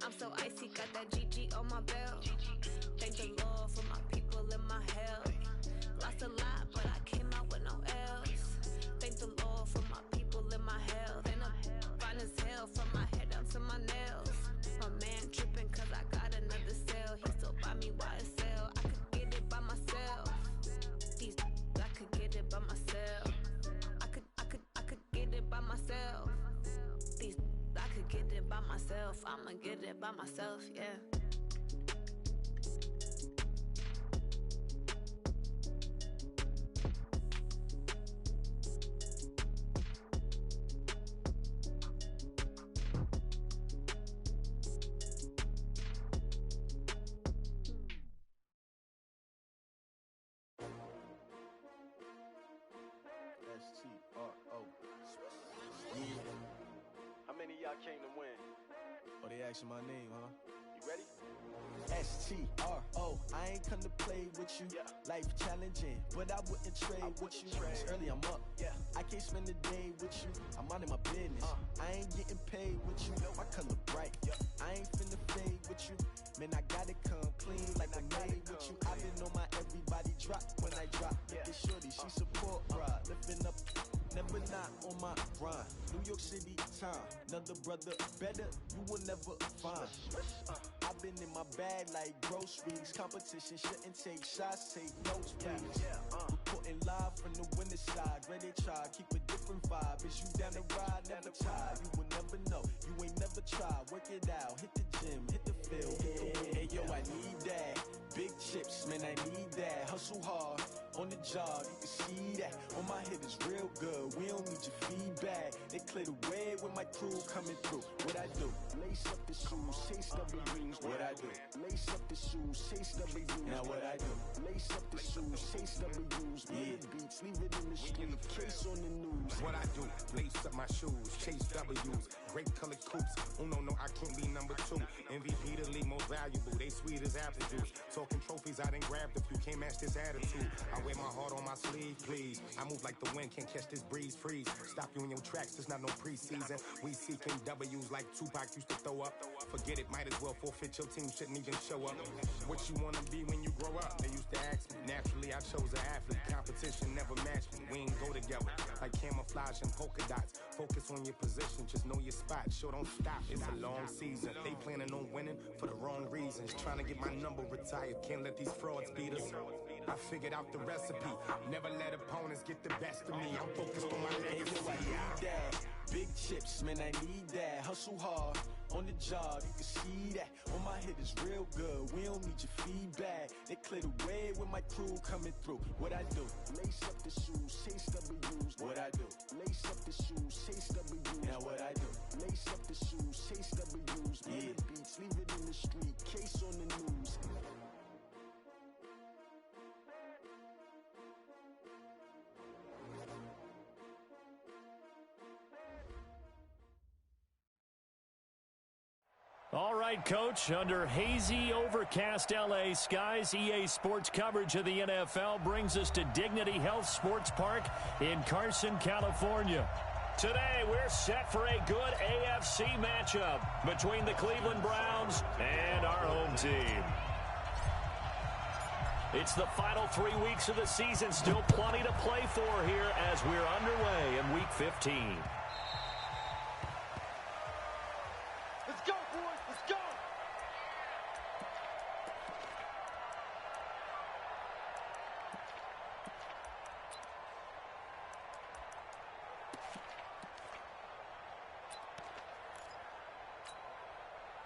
I'm so icy, got that GG on my belt. Thank the Lord for my people in my health. Lost a lot, but I came out with no else. Thank the Lord for my people in my health. And I'm fine as hell from my head down to my nails. My man tripping cause I got another cell. He still buy me YSL. I could get it by myself. I could get it by myself. I could get it by myself. I could get it by myself. I'ma get it by myself, yeah.
How many of y'all came to win?
Oh, they asking my name, huh?
You ready?
STRO, I ain't come to play with you.
Yeah.
Life challenging, but I wouldn't trade with you. It's early, I'm up.
Yeah.
I can't spend the day with you. I'm out of my business. I ain't getting paid with you. My color bright.
Yeah.
I ain't finna fade with you. Man, I gotta come clean like I made with you. I've been on my everybody drop when I drop. Look at shorty, she support ride. Lifting up, never not on my grind. New York City time, another brother better, you will never find. I've been in my bag like groceries. Competition shouldn't take shots, take notes, please. Reporting live from the winter side. Ready to try, keep a different vibe. Is you down the ride, never tired. You will never know, you ain't never tried. Work it out, hit the gym, hit the field, hit the win. Hey yo, I need that. Big chips, man, I need that. Hustle hard, on the job, you can see that. On my hit is real good, we don't need your feedback. They clear the way with my crew coming through. What I do? Lace up the shoes, chase double dreams. What I do? Lace up the shoes, chase double dreams. Now what I do? Lace up the shoes, chase double dreams. Mid beats, leave it in the street, case on the news.
What I do? Lace up my shoes, chase W's. Great colored coops. Oh no, I can't be number 2. MVP the league most valuable. They sweet as apple juice. Talking trophies, I done grabbed a few. Can't match this attitude. I wear my heart on my sleeve, please. I move like the wind, can't catch this breeze. Freeze. Stop you in your tracks. There's not no preseason. We seeking W's like Tupac used to throw up. Forget it, might as well forfeit. Your team shouldn't even show up. What you wanna be when you grow up? They used to ask me. Naturally, I chose an athlete. Competition Competition never match me, we ain't go together. Like camouflage and polka dots. Focus on your position, just know your spot. Sure, don't stop, it's a long season. They planning on winning for the wrong reasons. Trying to get my number retired, can't let these frauds beat us. I figured out the recipe. Never let opponents get the best of me. I'm focused on my legacy.
Big chips, man, I need that. Hustle hard on the job, you can see that. On my head is real good, we don't need your feedback. They clear the way with my crew coming through. What I do? Lace up the shoes, chase W's. What I do? Lace up the shoes, chase W's. Now what I do? Lace up the shoes, chase W's. Yeah. Beats, leave it in the street, case on the news.
All right, Coach, under hazy, overcast L.A. skies, EA Sports coverage of the NFL brings us to Dignity Health Sports Park in Carson, California. Today, we're set for a good AFC matchup between the Cleveland Browns and our home team. It's the final 3 weeks of the season, still plenty to play for here as we're underway in Week 15.
Let's go, boys. Let's go.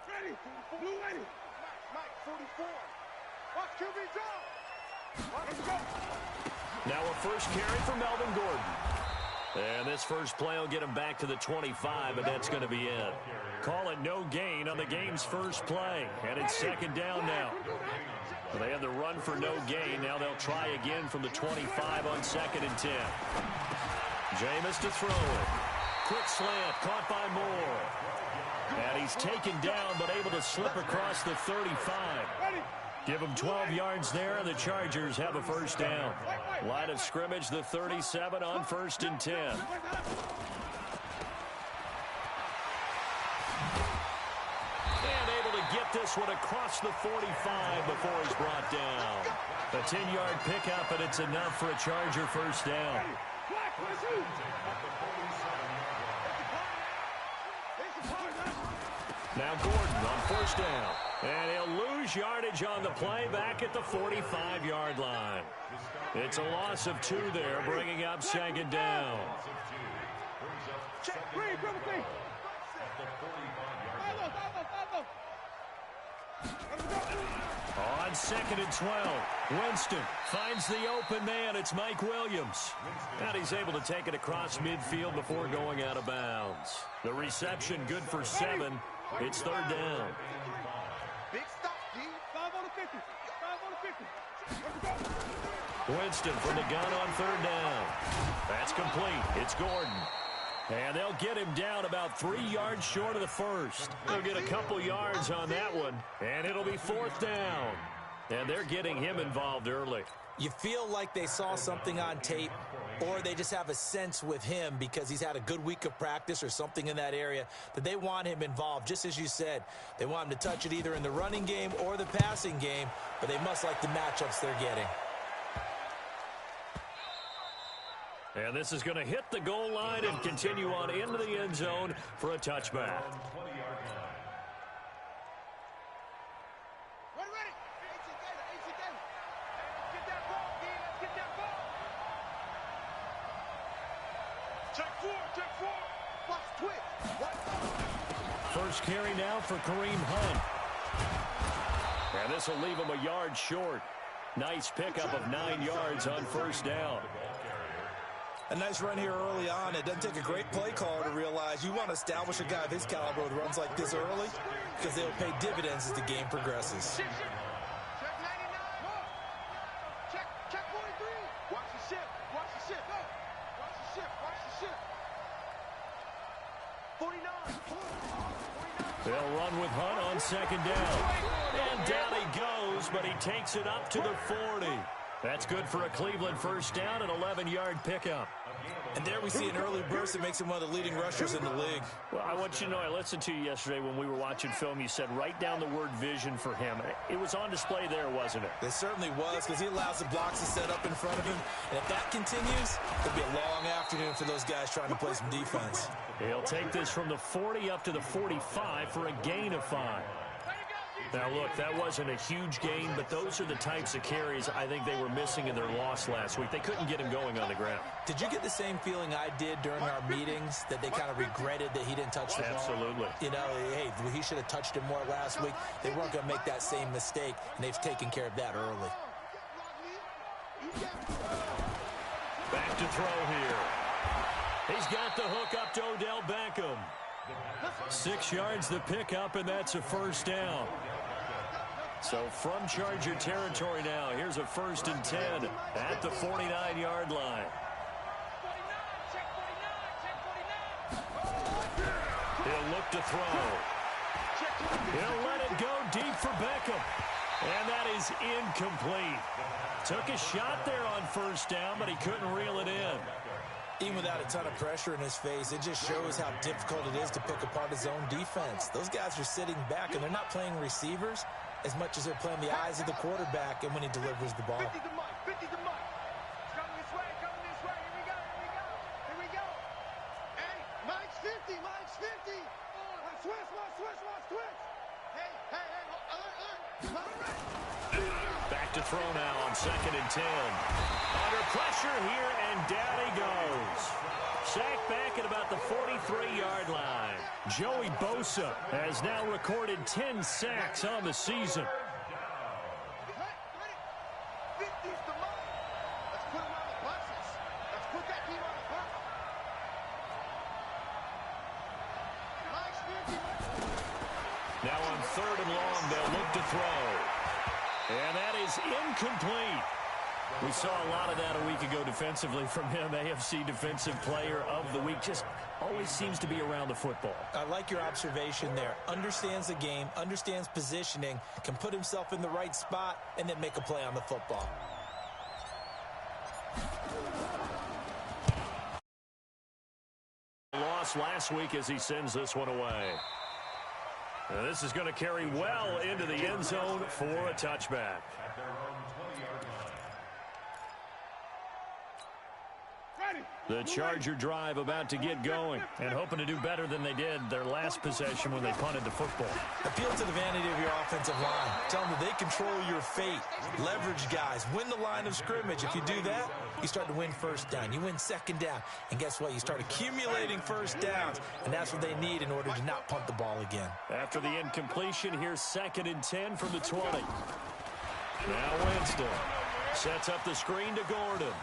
Ready. Blue ready.
Mike, 44. Watch QB draw.
Let's go.
Now a first carry for Melvin Gordon. And this first play will get him back to the 25, but that's going to be it. Call it no gain on the game's first play. And it's second down now. Well, they had the run for no gain. Now they'll try again from the 25 on 2nd and 10. Jameis to throw it. Quick slant, caught by Moore. And he's taken down, but able to slip across the 35. Give him 12 yards there, and the Chargers have a first down. Line of scrimmage, the 37 on 1st and 10. And able to get this one across the 45 before he's brought down. A 10-yard pickup, and it's enough for a Charger first down. Now Gordon on first down. And he'll lose yardage on the play back at the 45-yard line. It's a loss of 2 there, bringing up second down. On 2nd and 12, Winston finds the open man. It's Mike Williams. And he's able to take it across midfield before going out of bounds. The reception good for 7. It's 3rd down.
Big stop, D.
5 on the 50. 5 on the 50. Let's go.
Winston from the gun on 3rd down. That's complete. It's Gordon. And they'll get him down about 3 yards short of the first. They'll get a couple yards on that one, and it'll be 4th down. And they're getting him involved early.
You feel like they saw something on tape, or they just have a sense with him because he's had a good week of practice or something in that area that they want him involved. Just as you said, they want him to touch it either in the running game or the passing game, but they must like the matchups they're getting.
And this is going to hit the goal line and continue on into the end zone for a touchback. First carry now for Kareem Hunt. And this will leave him a yard short. Nice pickup of 9 yards on first down.
A nice run here early on. It doesn't take a great play call to realize you want to establish a guy of his caliber with runs like this early because they'll pay dividends as the game progresses.
Check 99. Check 43. Watch the ship. Watch the ship. Watch the ship. Watch the ship. 49.
They'll run with Hunt on second down. And down he goes, but he takes it up to the 40. That's good for a Cleveland first down, an 11-yard pickup.
And there we see an early burst that makes him one of the leading rushers in the league.
Well, I want you to know, I listened to you yesterday when we were watching film. You said write down the word vision for him. It was on display there, wasn't it?
It certainly was, because he allows the blocks to set up in front of him. And if that continues, it'll be a long afternoon for those guys trying to play some defense.
He'll take this from the 40 up to the 45 for a gain of 5. Now, look, that wasn't a huge gain, but those are the types of carries I think they were missing in their loss last week. They couldn't get him going on the ground.
Did you get the same feeling I did during our meetings, that they kind of regretted that he didn't touch the ball?
Absolutely.
You know, hey, he should have touched it more last week. They weren't going to make that same mistake, and they've taken care of that early.
Back to throw here. He's got the hook up to Odell Beckham. 6 yards the pickup, and that's a first down. So from Charger territory now, here's a 1st and 10 at the 49-yard line. He'll look to throw. He'll let it go deep for Beckham. And that is incomplete. Took a shot there on 1st down, but he couldn't reel it in.
Even without a ton of pressure in his face, it just shows how difficult it is to pick apart his own defense. Those guys are sitting back, and they're not playing receivers as much as they're playing the eyes of the quarterback and when he delivers the ball.
50 to Mike, 50 to Mike. It's coming this way, Here we go, here we go, here we go. Hey, Mike's 50, Mike's 50. Switch. Hey, alert.
Back to throw now on 2nd and 10. Under pressure here, and down he goes. Sacked back at about the 43-yard line. Joey Bosa has now recorded 10 sacks on the season.
50's the Mike. Let's put him on the buses. Let's put that team on the bus. Mike's 50.
Now on 3rd and long, they'll look to throw. And that is incomplete. We saw a lot of that a week ago defensively from him. AFC Defensive Player of the Week. Just always seems to be around the football.
I like your observation there. Understands the game, understands positioning, can put himself in the right spot, and then make a play on the football.
Loss last week as he sends this one away. Now this is going to carry well into the end zone for a touchback. The Charger drive about to get going and hoping to do better than they did their last possession when they punted the football.
Appeal to the vanity of your offensive line. Tell them that they control your fate. Leverage guys. Win the line of scrimmage. If you do that, you start to win 1st down. You win 2nd down. And guess what? You start accumulating 1st downs. And that's what they need in order to not punt the ball again.
After the incompletion, here's 2nd and 10 from the 20. Now Winston sets up the screen to Gordon.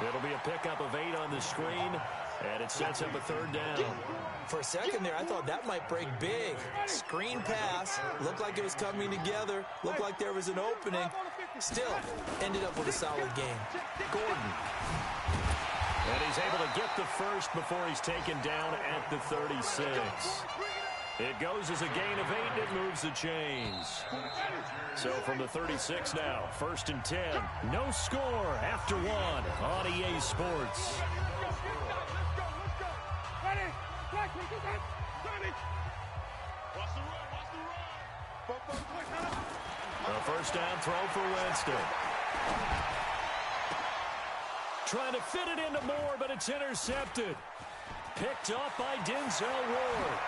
It'll be a pickup of 8 on the screen, and it sets up a 3rd down.
For a second there, I thought that might break big. Screen pass. Looked like it was coming together. Looked like there was an opening. Still, ended up with a solid game.
Gordon. And he's able to get the first before he's taken down at the 36. It goes as a gain of 8, and it moves the chains. So from the 36 now, 1st and 10. No score after 1 on EA Sports. A 1st down throw for Winston. Trying to fit it into Moore, but it's intercepted. Picked off by Denzel Ward.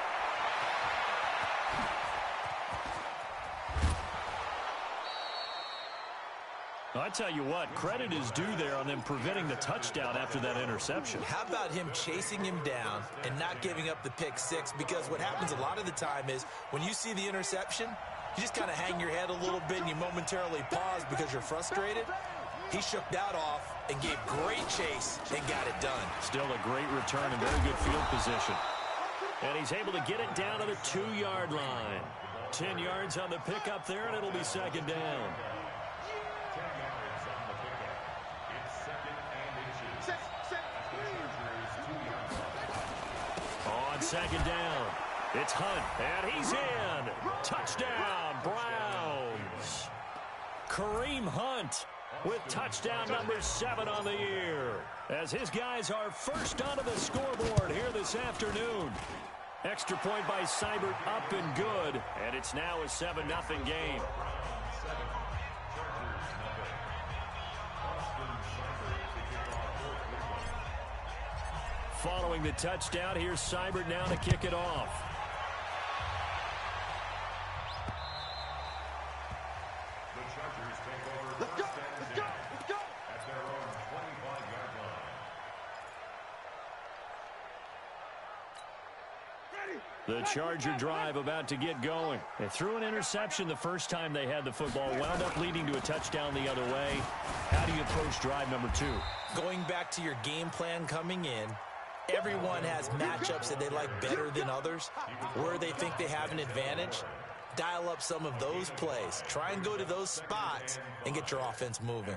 I tell you what, credit is due there on them preventing the touchdown after that interception.
How about him chasing him down and not giving up the pick 6? Because what happens a lot of the time is when you see the interception, you just kind of hang your head a little bit and you momentarily pause because you're frustrated. He shook that off and gave great chase and got it done.
Still a great return and very good field position. And he's able to get it down to the 2-yard line. 10 yards on the pickup there, and it'll be 2nd down. On 2nd down, it's Hunt, and he's in. Touchdown, Browns. Kareem Hunt with touchdown number 7 on the year, as his guys are first onto the scoreboard here this afternoon. Extra point by Seibert up and good, and it's now a 7-0 game. Following the touchdown, here's Seibert now to kick it off.
Let's go, let's go, let's go.
At their own 25-yard line.
The Charger drive about to get going. They threw an interception the first time they had the football, wound up leading to a touchdown the other way. How do you approach drive number 2?
Going back to your game plan coming in, everyone has matchups that they like better than others, where they think they have an advantage. Dial up some of those plays. Try and go to those spots and get your offense moving.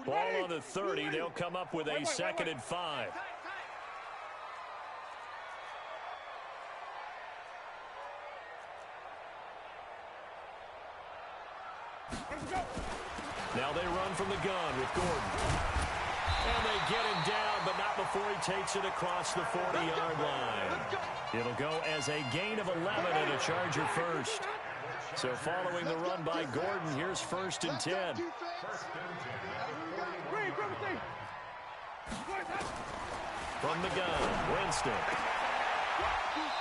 Ball on the 30. They'll come up with a 2nd and 5. Now they run from the gun with Gordon. And they get him down, but not before he takes it across the 40-yard line. It'll go as a gain of 11 and a Charger first. So following the run by Gordon, here's 1st and 10. From the gun, Winston.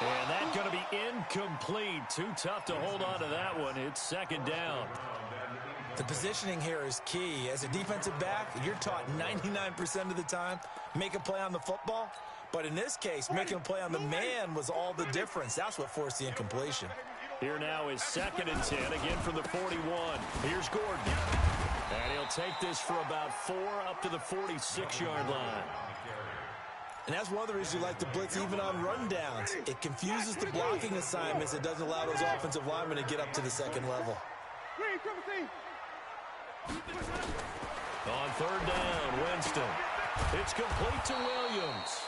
And that's going to be incomplete. Too tough to hold on to that one. It's 2nd down.
The positioning here is key. As a defensive back, you're taught 99% of the time, make a play on the football. But in this case, making a play on the man was all the difference. That's what forced the incompletion.
Here now is 2nd and 10, again from the 41. Here's Gordon. And he'll take this for about 4 up to the 46-yard line.
And that's one of the reasons you like to blitz even on rundowns. It confuses the blocking assignments. It doesn't allow those offensive linemen to get up to the 2nd level.
On 3rd down, Winston. It's complete to Williams.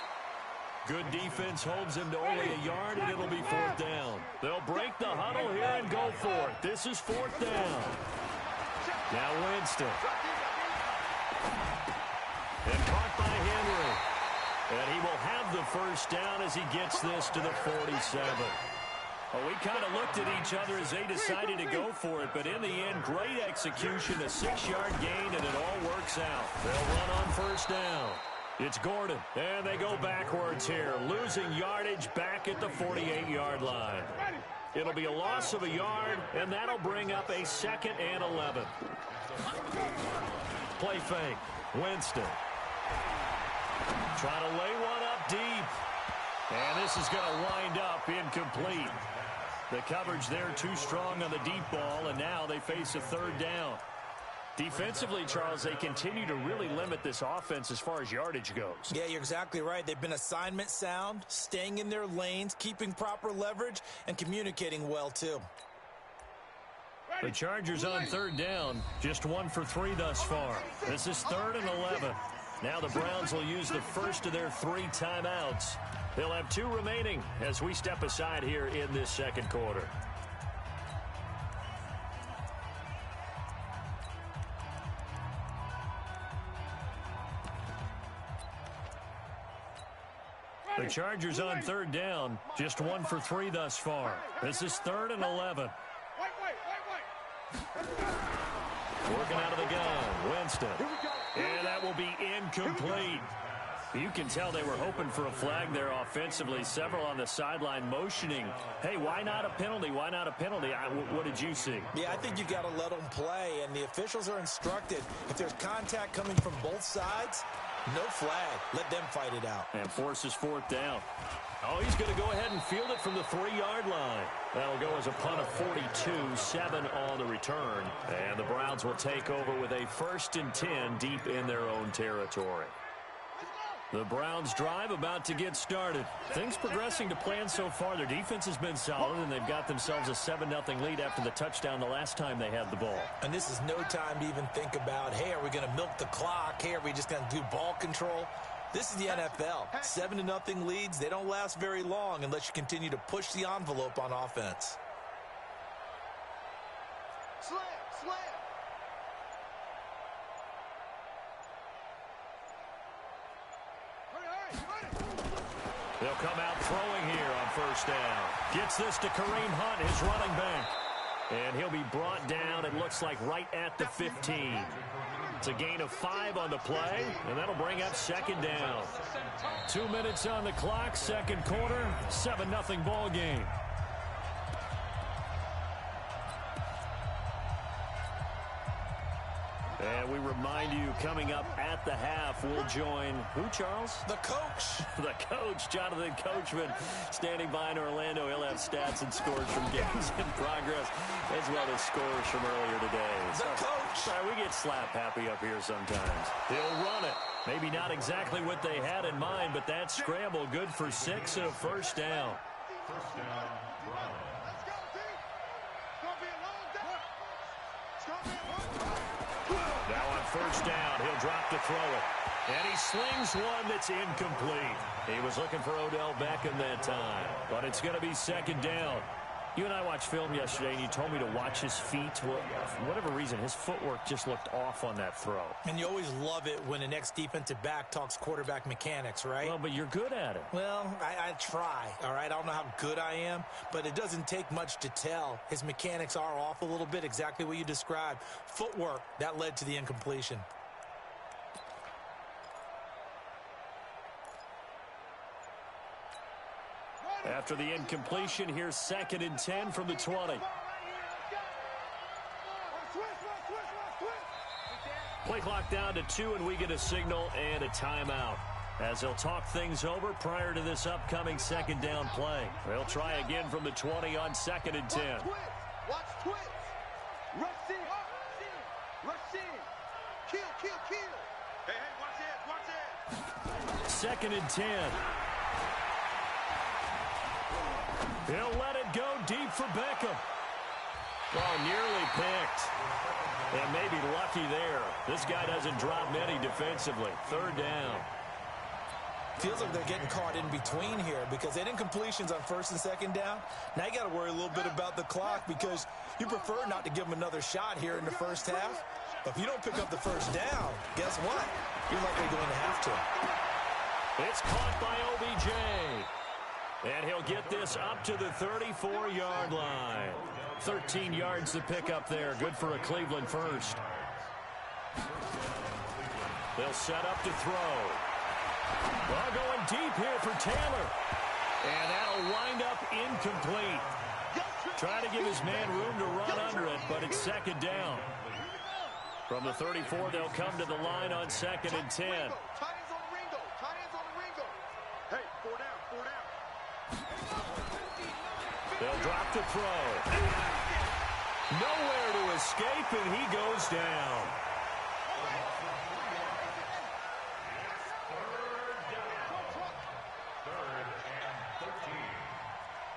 Good defense holds him to only a yard, and it'll be 4th down. They'll break the huddle here and go for it. This is 4th down. Now Winston. And caught by Henry. And he will have the 1st down as he gets this to the 47. Well, we kind of looked at each other as they decided to go for it, but in the end, great execution, a 6-yard gain, and it all works out. They'll run on 1st down. It's Gordon, and they go backwards here, losing yardage back at the 48-yard line. It'll be a loss of a yard, and that'll bring up a 2nd and 11. Play fake. Winston. Trying to lay one up deep. And this is going to wind up incomplete. The coverage there too strong on the deep ball, and now they face a 3rd down. Defensively, Charles, they continue to really limit this offense as far as yardage goes.
Yeah, you're exactly right. They've been assignment sound, staying in their lanes, keeping proper leverage, and communicating well, too.
The Chargers on 3rd down, just 1 for 3 thus far. This is 3rd and 11. Now the Browns will use the first of their 3 timeouts. They'll have 2 remaining as we step aside here in this 2nd quarter. The Chargers on 3rd down, just 1 for 3 thus far. This is 3rd and 11. Working out of the gun, Winston. And that will be incomplete. You can tell they were hoping for a flag there offensively. Several on the sideline motioning, hey, why not a penalty? Why not a penalty? What did you see?
Yeah, I think you got to let them play, and the officials are instructed if there's contact coming from both sides, no flag. Let them fight it out.
And forces 4th down. Oh, he's going to go ahead and field it from the 3-yard line. That'll go as a punt of 42, 7 on the return. And the Browns will take over with a 1st and 10 deep in their own territory. The Browns drive about to get started. Things progressing to plan so far. Their defense has been solid, and they've got themselves a 7-0 lead after the touchdown the last time they had the ball.
And this is no time to even think about, hey, are we going to milk the clock? Hey, are we just going to do ball control? This is the NFL. 7-0 leads, they don't last very long unless you continue to push the envelope on offense.
Slam, slam.
They'll come out throwing here on first down. Gets this to Kareem Hunt, his running back. And he'll be brought down, it looks like, right at the 15. It's a gain of 5 on the play, and that'll bring up second down. 2 minutes on the clock, second quarter, 7-0 ball game. And we remind you, coming up at the half, we'll join who, Charles?
The coach.
The coach, Jonathan Coachman, standing by in Orlando. He'll have stats and scores from games in progress, as well as scores from earlier today.
The coach.
Sorry, we get slap happy up here sometimes. He'll run it. Maybe not exactly what they had in mind, but that scramble good for 6 and a first down.
First down, Brown.
Let's go, team. It's going to be a long day. It's going to be a long day.
Now on first down, he'll drop to throw it. And he slings one that's incomplete. He was looking for Odell Beckham that time, but it's going to be second down. You and I watched film yesterday, and you told me to watch his feet. Well, for whatever reason, his footwork just looked off on that throw.
And you always love it when an ex-defensive back talks quarterback mechanics, right?
Well, but you're good at it.
Well, I try, all right? I don't know how good I am, but it doesn't take much to tell. His mechanics are off a little bit, exactly what you described. Footwork, that led to the incompletion.
After the incompletion, here's 2nd and 10 from the 20. Play clock down to 2, and we get a signal and a timeout, as they'll talk things over prior to this upcoming second down play. They'll try again from the 20 on 2nd and 10.
Watch twist. Rush in. Rush in. Kill, kill, kill.
Hey, watch this, watch this.
2nd and 10. He'll let it go deep for Beckham. Oh, nearly picked. And maybe lucky there. This guy doesn't drop many defensively. 3rd down.
Feels like they're getting caught in between here because they had incompletions on 1st and 2nd down. Now you got to worry a little bit about the clock because you prefer not to give them another shot here in the first half. But if you don't pick up the first down, guess what? You're likely going to have to.
It's caught by OBJ. And he'll get this up to the 34-yard line. 13 yards to pick up there. Good for a Cleveland first. They'll set up to throw. Well, going deep here for Taylor. And that'll wind up incomplete. Trying to give his man room to run under it, but it's 2nd down. From the 34, they'll come to the line on 2nd and 10.
Hey, 4 down, 4 down.
They'll drop to throw. Nowhere to escape, and he goes down.
Third and 13.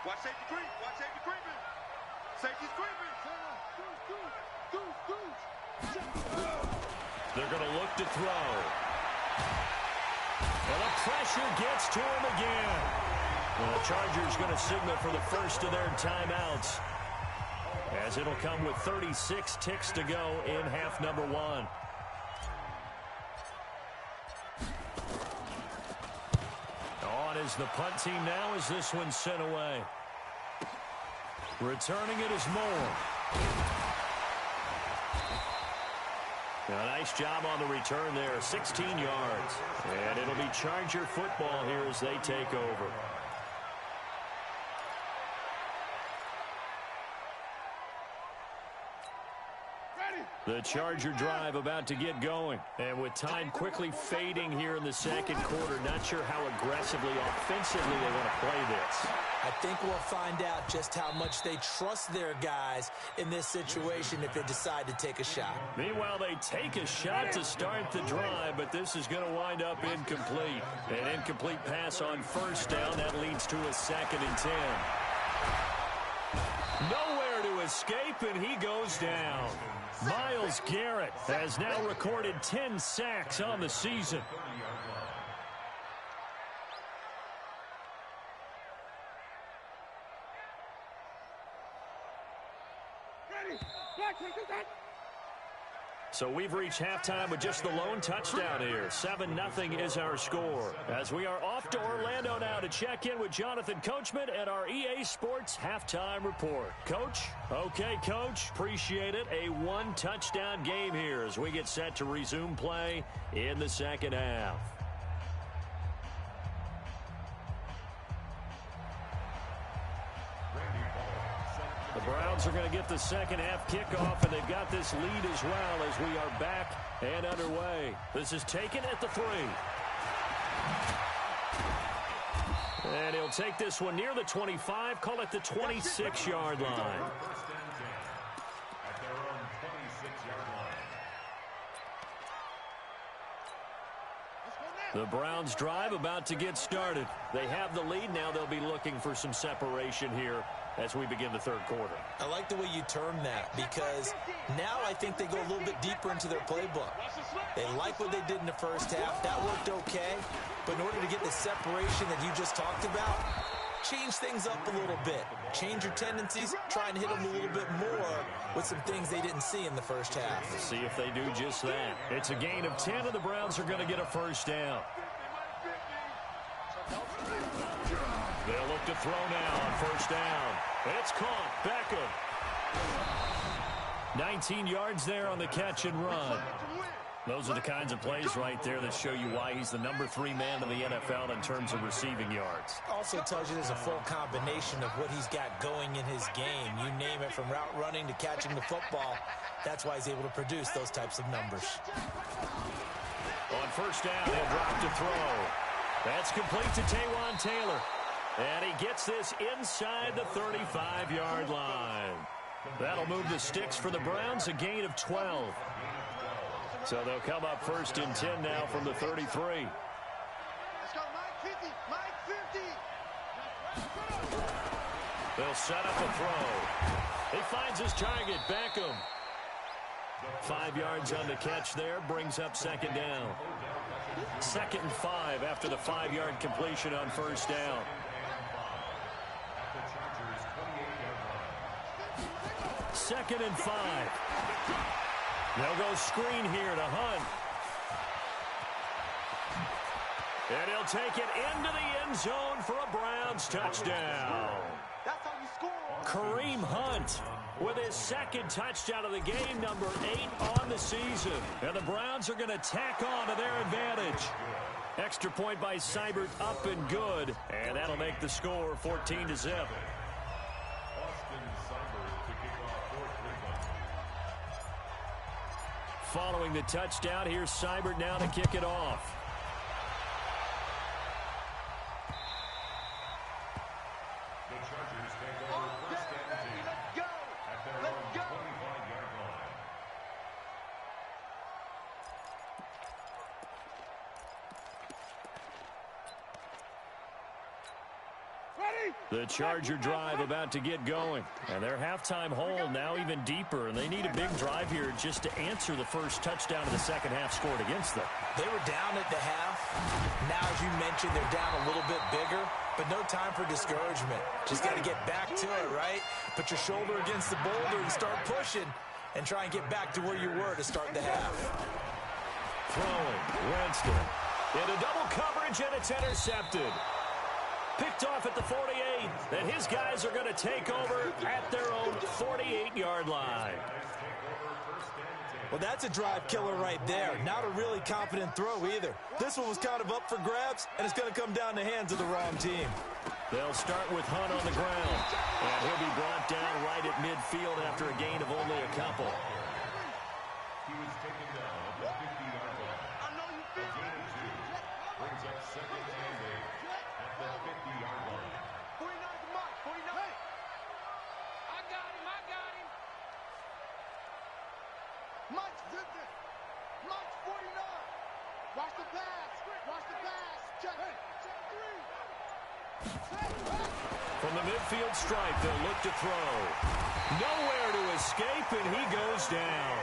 Watch safety creep. Watch safety creeping. Safety's creeping.
They're going to look to throw. Well, the pressure gets to him again. And the Chargers going to signal for the first of their timeouts, as it'll come with 36 ticks to go in half number 1. On is the punt team now as this one's sent away. Returning it is Moore. A nice job on the return there, 16 yards. And it'll be Charger football here as they take over. The Charger drive about to get going. And with time quickly fading here in the second quarter, not sure how aggressively, offensively they want to play this.
I think we'll find out just how much they trust their guys in this situation if they decide to take a shot.
Meanwhile, they take a shot to start the drive, but this is going to wind up incomplete. An incomplete pass on first down. That leads to a 2nd and 10. Nowhere to escape, and he goes down. Myles Garrett has now recorded 10 sacks on the season. So we've reached halftime with just the lone touchdown here. 7-0 is our score. As we are off to Orlando now to check in with Jonathan Coachman at our EA Sports Halftime Report. Coach? Okay, Coach. Appreciate it. A one-touchdown game here as we get set to resume play in the second half. The Browns are going to get the second half kickoff, and they've got this lead as well as we are back and underway. This is taken at the 3. And he'll take this one near the 25, call it the 26-yard line. The Browns drive about to get started. They have the lead. Now they'll be looking for some separation here as we begin the third quarter.
I like the way you term that, because now I think they go a little bit deeper into their playbook. They like what they did in the first half. That worked okay. But in order to get the separation that you just talked about, change things up a little bit. Change your tendencies. Try and hit them a little bit more with some things they didn't see in the first half.
We'll see if they do just that. It's a gain of 10, and the Browns are going to get a first down. They'll look to throw now on first down. It's caught. Beckham. 19 yards there on the catch and run. Those are the kinds of plays right there that show you why he's the number 3 man in the NFL in terms of receiving yards.
Also tells you there's a full combination of what he's got going in his game. You name it, from route running to catching the football. That's why he's able to produce those types of numbers.
On first down, he'll drop to throw. That's complete to Taywan Taylor. And he gets this inside the 35-yard line. That'll move the sticks for the Browns, a gain of 12. So they'll come up first and 10 now from the 33.
Let's go, Mike 50, Mike 50.
They'll set up a throw. He finds his target, Beckham. 5 yards on the catch there, brings up second down. 2nd and 5 after the 5-yard completion on first down. Second and 5. They'll go screen here to Hunt. And he'll take it into the end zone for a Browns touchdown.
That's how you score.
Kareem Hunt with his 2nd touchdown of the game, number 8 on the season. And the Browns are going to tack on to their advantage. Extra point by Seibert, up and good. And that'll make the score 14-0. Following the touchdown, here's Seibert now to kick it off.
The Chargers take over first and 10 at their own 25-yard line.
The Charger drive about to get going. And their halftime hole now even deeper. And they need a big drive here just to answer the first touchdown of the second half scored against them.
They were down at the half. Now, as you mentioned, they're down a little bit bigger. But no time for discouragement. Just got to get back to it, right? Put your shoulder against the boulder and start pushing. And try and get back to where you were to start the half.
Throwing. Winston. Into double coverage, and it's intercepted. Picked off at the 48, and his guys are going to take over at their own 48-yard line.
Well, that's a drive killer right there. Not a really confident throw either. This one was kind of up for grabs, and it's going to come down the hands of the wrong team.
They'll start with Hunt on the ground, and he'll be brought down right at midfield after a gain of only a couple.
He was taken down at the 50-yard line. A gain of 2 brings up second and 8 at the 50-yard line.
49 to Mike, 49. Hey. I got him. Mike's 50. Mike's 49. Watch the pass. Check 3.
From the midfield stripe, they'll look to throw. Nowhere to escape, and he goes down.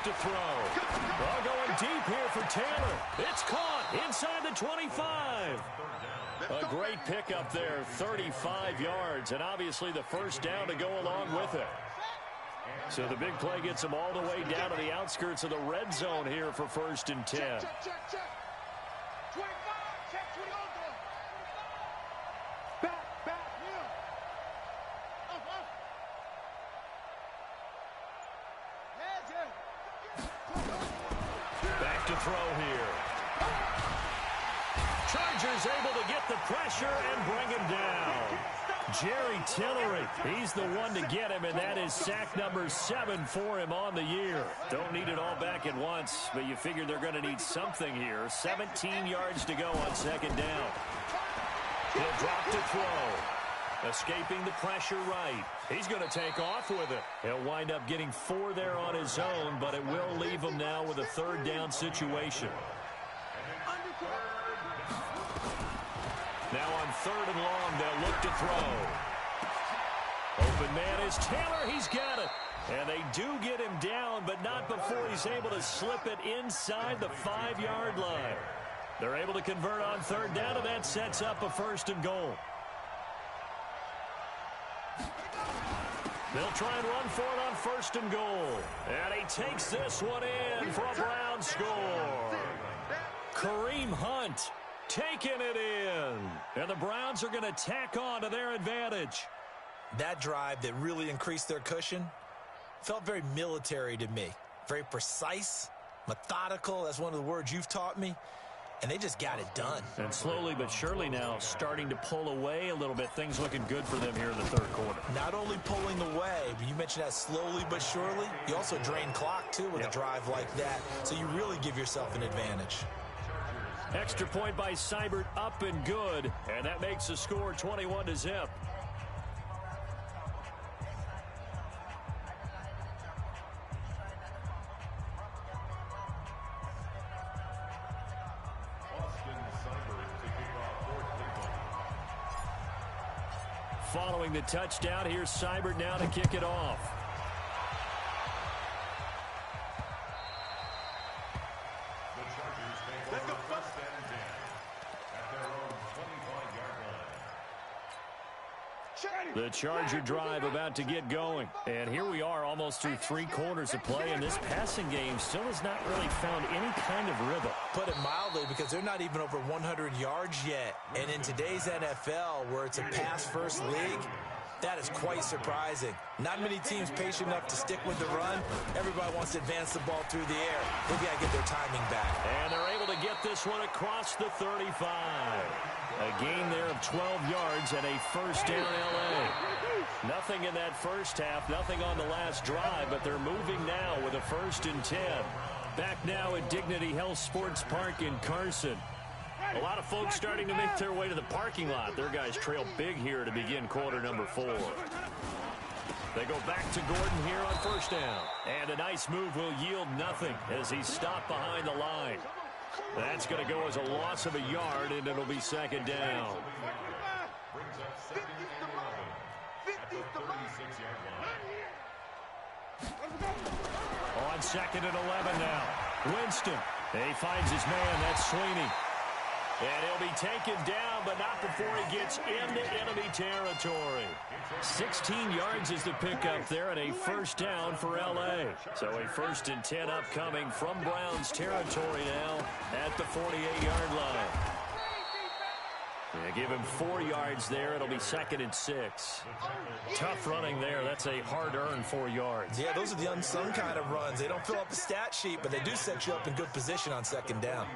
to throw. Well, going deep here for Taylor. It's caught inside the 25. A great pickup there, 35 yards, and obviously the first down to go along with it. So the big play gets them all the way down to the outskirts of the red zone here for 1st and 10.
Check. 25, check 20. Back, here.
Back to throw here. Chargers able to get the pressure and bring him down. Jerry Tillery, he's the one to get him, and that is sack number 7 for him on the year. Don't need it all back at once, but you figure they're going to need something here. 17 yards to go on 2nd down. He'll drop to throw. Escaping the pressure right. He's going to take off with it. He'll wind up getting 4 there on his own, but it will leave him now with a 3rd down situation. Now on 3rd and long, they'll look to throw. Open man is Taylor. He's got it. And they do get him down, but not before he's able to slip it inside the 5-yard line. They're able to convert on 3rd down, and that sets up a 1st and goal. They'll try and run for it on 1st and goal. And he takes this one in for a Brown score. Kareem Hunt taking it in. And the Browns are going to tack on to their advantage.
That drive that really increased their cushion felt very military to me. Very precise, methodical. That's one of the words you've taught me. And they just got it done.
And slowly but surely now starting to pull away a little bit. Things looking good for them here in the 3rd quarter.
Not only pulling away, but you mentioned that slowly but surely. You also drain clock, too, with a drive like that. So you really give yourself an advantage.
Extra point by Seibert, up and good. And that makes the score 21-0. Following the touchdown, here's Seibert now to kick it off. The Charger drive about to get going. And here we are almost through 3 quarters of play, and this passing game still has not really found any kind of rhythm.
Put it mildly, because they're not even over 100 yards yet. And in today's NFL, where it's a pass-first league, that is quite surprising. Not many teams patient enough to stick with the run. Everybody wants to advance the ball through the air. They've got to get their timing back.
And they're able to get this one across the 35. A gain there of 12 yards and a 1st down L.A. Nothing in that first half, nothing on the last drive, but they're moving now with a 1st and 10. Back now at Dignity Health Sports Park in Carson. A lot of folks starting to make their way to the parking lot. Their guys trail big here to begin quarter number 4. They go back to Gordon here on 1st down. And a nice move will yield nothing as he's stopped behind the line. That's going to go as a loss of a yard, and it'll be 2nd down. On 2nd and 11 now. Winston. He finds his man. That's Sweeney. And he'll be taken down, but not before he gets into enemy territory. 16 yards is the pickup there, and a 1st down for L.A. So a 1st and 10 upcoming from Browns territory now at the 48-yard line. They give him 4 yards there. It'll be 2nd and 6. Tough running there. That's a hard-earned 4 yards.
Yeah, those are the unsung kind of runs. They don't fill up the stat sheet, but they do set you up in good position on 2nd down.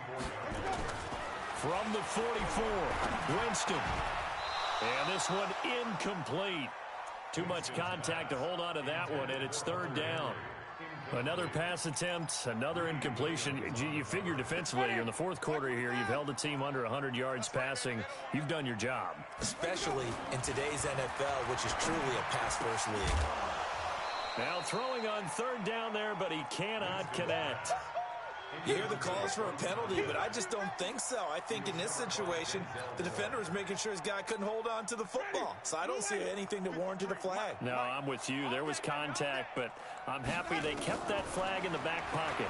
From the 44, Winston. And this one incomplete. Too much contact to hold on to that one, and it's 3rd down. Another pass attempt, another incompletion. You figure defensively, in the 4th quarter here, you've held the team under 100 yards passing. You've done your job.
Especially in today's NFL, which is truly a pass-first league.
Now throwing on 3rd down there, but he cannot connect.
You hear the calls for a penalty, but I just don't think so. I think in this situation, the defender was making sure his guy couldn't hold on to the football. So I don't see anything to warrant a flag.
No, I'm with you. There was contact, but I'm happy they kept that flag in the back pocket.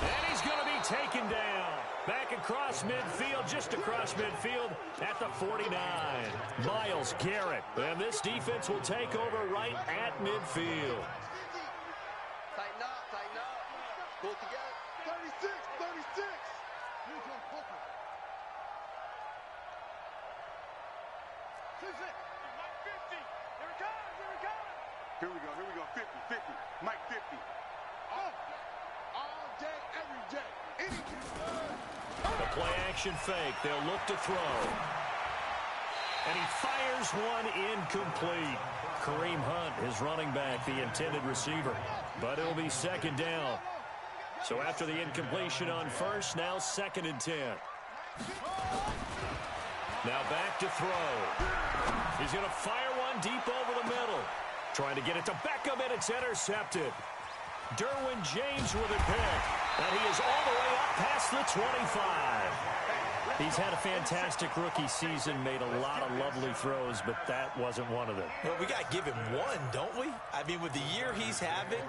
And he's going to be taken down. Back across midfield, just across midfield at the 49. Myles Garrett. And this defense will take over right at midfield.
Tighten up, tighten up. Pull together. 36, 36.
Mike 50. Here it comes, here it comes.
Here we go. 50, 50. Mike 50. All day, every day.
The play action fake. They'll look to throw. And he fires one incomplete. Kareem Hunt is running back, the intended receiver. But it'll be second down. So after the incompletion on first, now 2nd and 10. Now back to throw. He's going to fire one deep over the middle. Trying to get it to Beckham, and it's intercepted. Derwin James with a pick. And he is all the way up past the 25. He's had a fantastic rookie season, made a lot of lovely throws, but that wasn't one of them.
Well, we got to give him one, don't we? I mean, with the year he's having,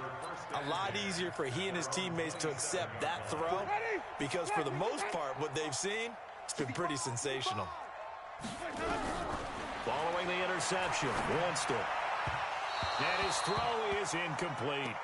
a lot easier for he and his teammates to accept that throw because for the most part, what they've seen, it's been pretty sensational.
Following the interception, Winston. And his throw is incomplete.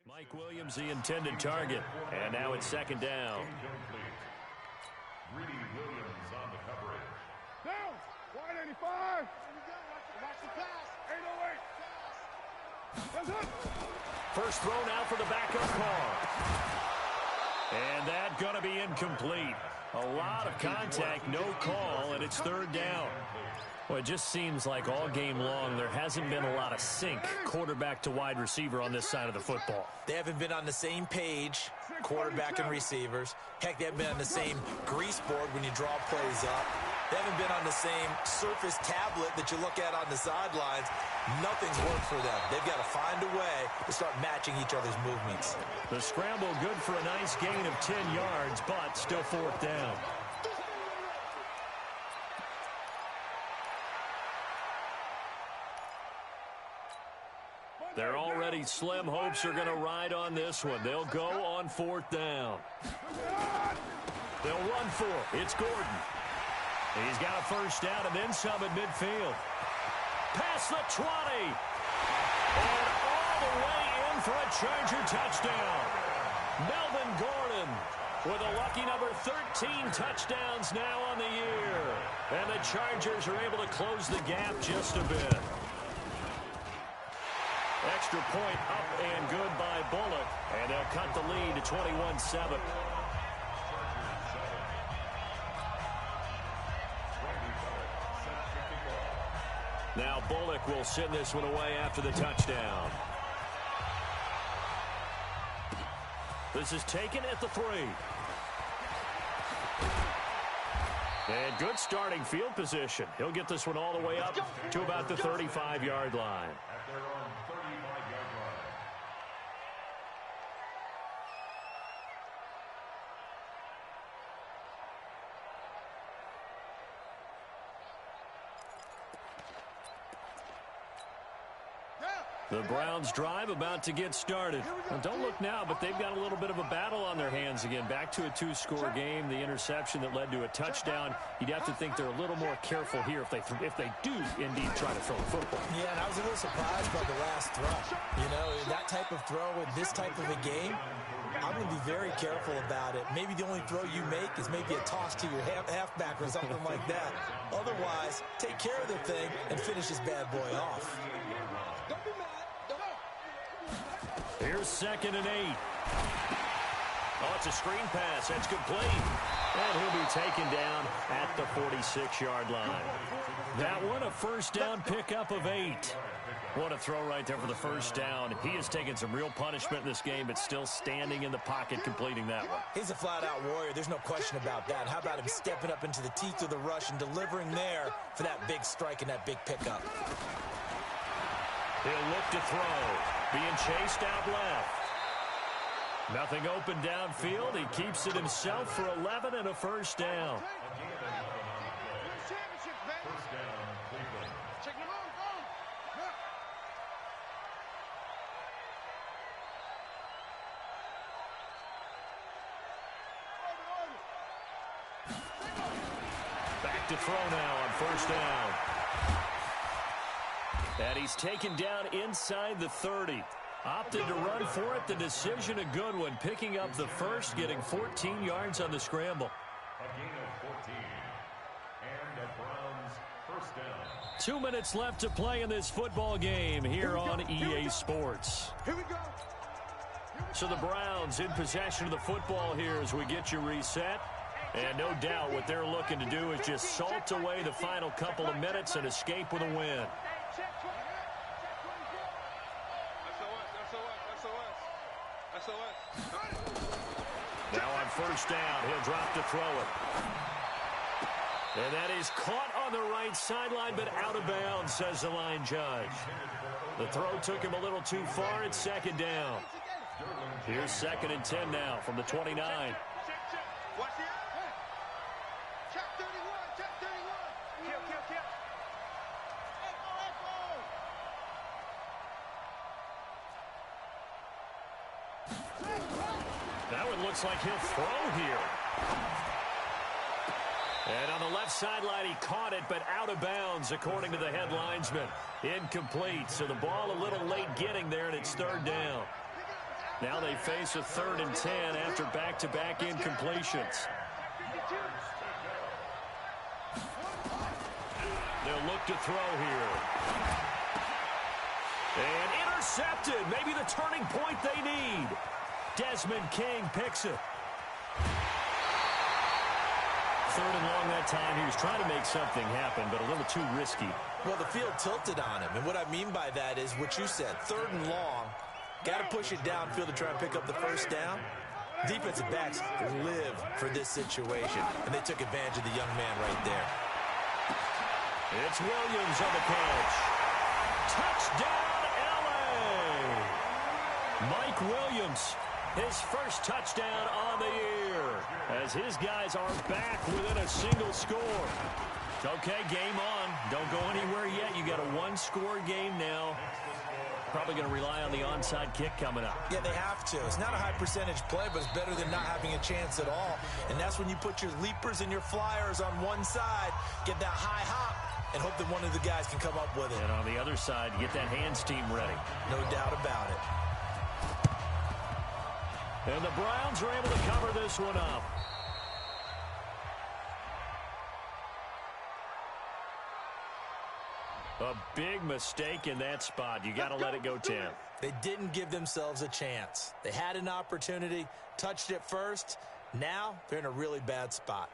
Mike Williams, the intended target. And now it's 2nd down.
Greedy Williams on the coverage.
Down. 185. Watch the pass. 808.
First throw now for the backup call. And that's going to be incomplete. A lot of contact, no call, and it's 3rd down. Well, it just seems like all game long there hasn't been a lot of sync quarterback to wide receiver on this side of the football.
They haven't been on the same page, quarterback and receivers. Heck, they haven't been on the same grease board when you draw plays up. They haven't been on the same surface tablet that you look at on the sidelines. Nothing's worked for them. They've got to find a way to start matching each other's movements.
The scramble good for a nice gain of 10 yards, but still 4th down. They're already slim hopes are going to ride on this one. They'll go on 4th down. They'll run for it. It's Gordon. He's got a first down and then some at midfield. Past the 20. And all the way in for a Charger touchdown. Melvin Gordon with a lucky number 13 touchdowns now on the year. And the Chargers are able to close the gap just a bit. Extra point up and good by Bullock. And they'll cut the lead to 21-7. Now Bullock will send this one away after the touchdown. This is taken at the 3. And good starting field position. He'll get this one all the way up to about the 35-yard line.
At their own 35-yard line.
The Browns drive about to get started. Well, don't look now, but they've got a little bit of a battle on their hands again. Back to a 2-score game. The interception that led to a touchdown. You'd have to think they're a little more careful here if they do indeed try to throw the football.
Yeah, and I was a little surprised by the last throw. You know, that type of throw in this type of a game, I'm going to be very careful about it. Maybe the only throw you make is maybe a toss to your halfback or something like that. Otherwise, take care of the thing and finish this bad boy off.
Don't be mad.
Here's 2nd and 8. Oh, it's a screen pass. That's complete. And he'll be taken down at the 46-yard line. That one, a first down pickup of 8. What a throw right there for the first down. He has taken some real punishment in this game, but still standing in the pocket completing that one.
He's a flat-out warrior. There's no question about that. How about him stepping up into the teeth of the rush and delivering there for that big strike and that big pickup?
He'll look to throw. Being chased out left. Nothing open downfield. He keeps it himself for 11 and a first down. Back to throw now on first down. And he's taken down inside the 30. Opted to run for it. The decision a good one. Picking up the first, getting 14 yards on the scramble.
A gain of 14. And the Browns first down.
2 minutes left to play in this football game here on EA Sports.
Here we go.
So the Browns in possession of the football here as we get you reset. And no doubt what they're looking to do is just salt away the final couple of minutes and escape with a win. Now on first down, he'll drop to throw it. And that is caught on the right sideline, but out of bounds, says the line judge. The throw took him a little too far. It's second down. Here's 2nd and 10 now from the 29.
Watch the check 31, check 31. Kill.
That one looks like he'll throw here. And on the left sideline, he caught it, but out of bounds, according to the head linesman. Incomplete, so the ball a little late getting there, and it's third down. Now they face a 3rd and 10 after back-to-back incompletions. They'll look to throw here. And intercepted. Maybe the turning point they need. Desmond King picks it. 3rd and long that time. He was trying to make something happen, but a little too risky.
Well, the field tilted on him, and what I mean by that is what you said, 3rd and long. Got to push it downfield to try and pick up the first down. Defensive backs live for this situation, and they took advantage of the young man right there.
It's Williams on the catch. Touchdown, L.A. Mike Williams, his first touchdown on the year, as his guys are back within a single score. Okay, game on. Don't go anywhere yet. You got a one-score game now. Probably going to rely on the onside kick coming up.
Yeah, they have to. It's not a high percentage play, but it's better than not having a chance at all. And that's when you put your leapers and your flyers on one side, get that high hop, and hope that one of the guys can come up with it.
And on the other side, get that hands team ready.
No doubt about it.
And the Browns are able to cover this one up. A big mistake in that spot. You got to let it go 10.
They didn't give themselves a chance. They had an opportunity, touched it first. Now they're in a really bad spot.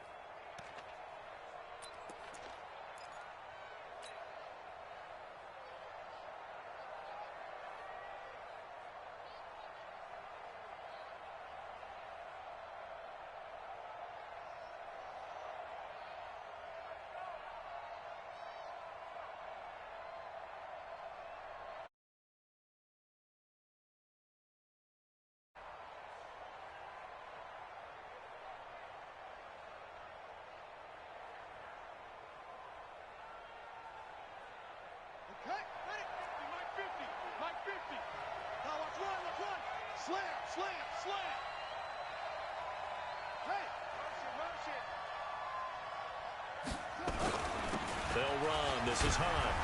Slam. Hey, motion.
They'll run. This is Hunt.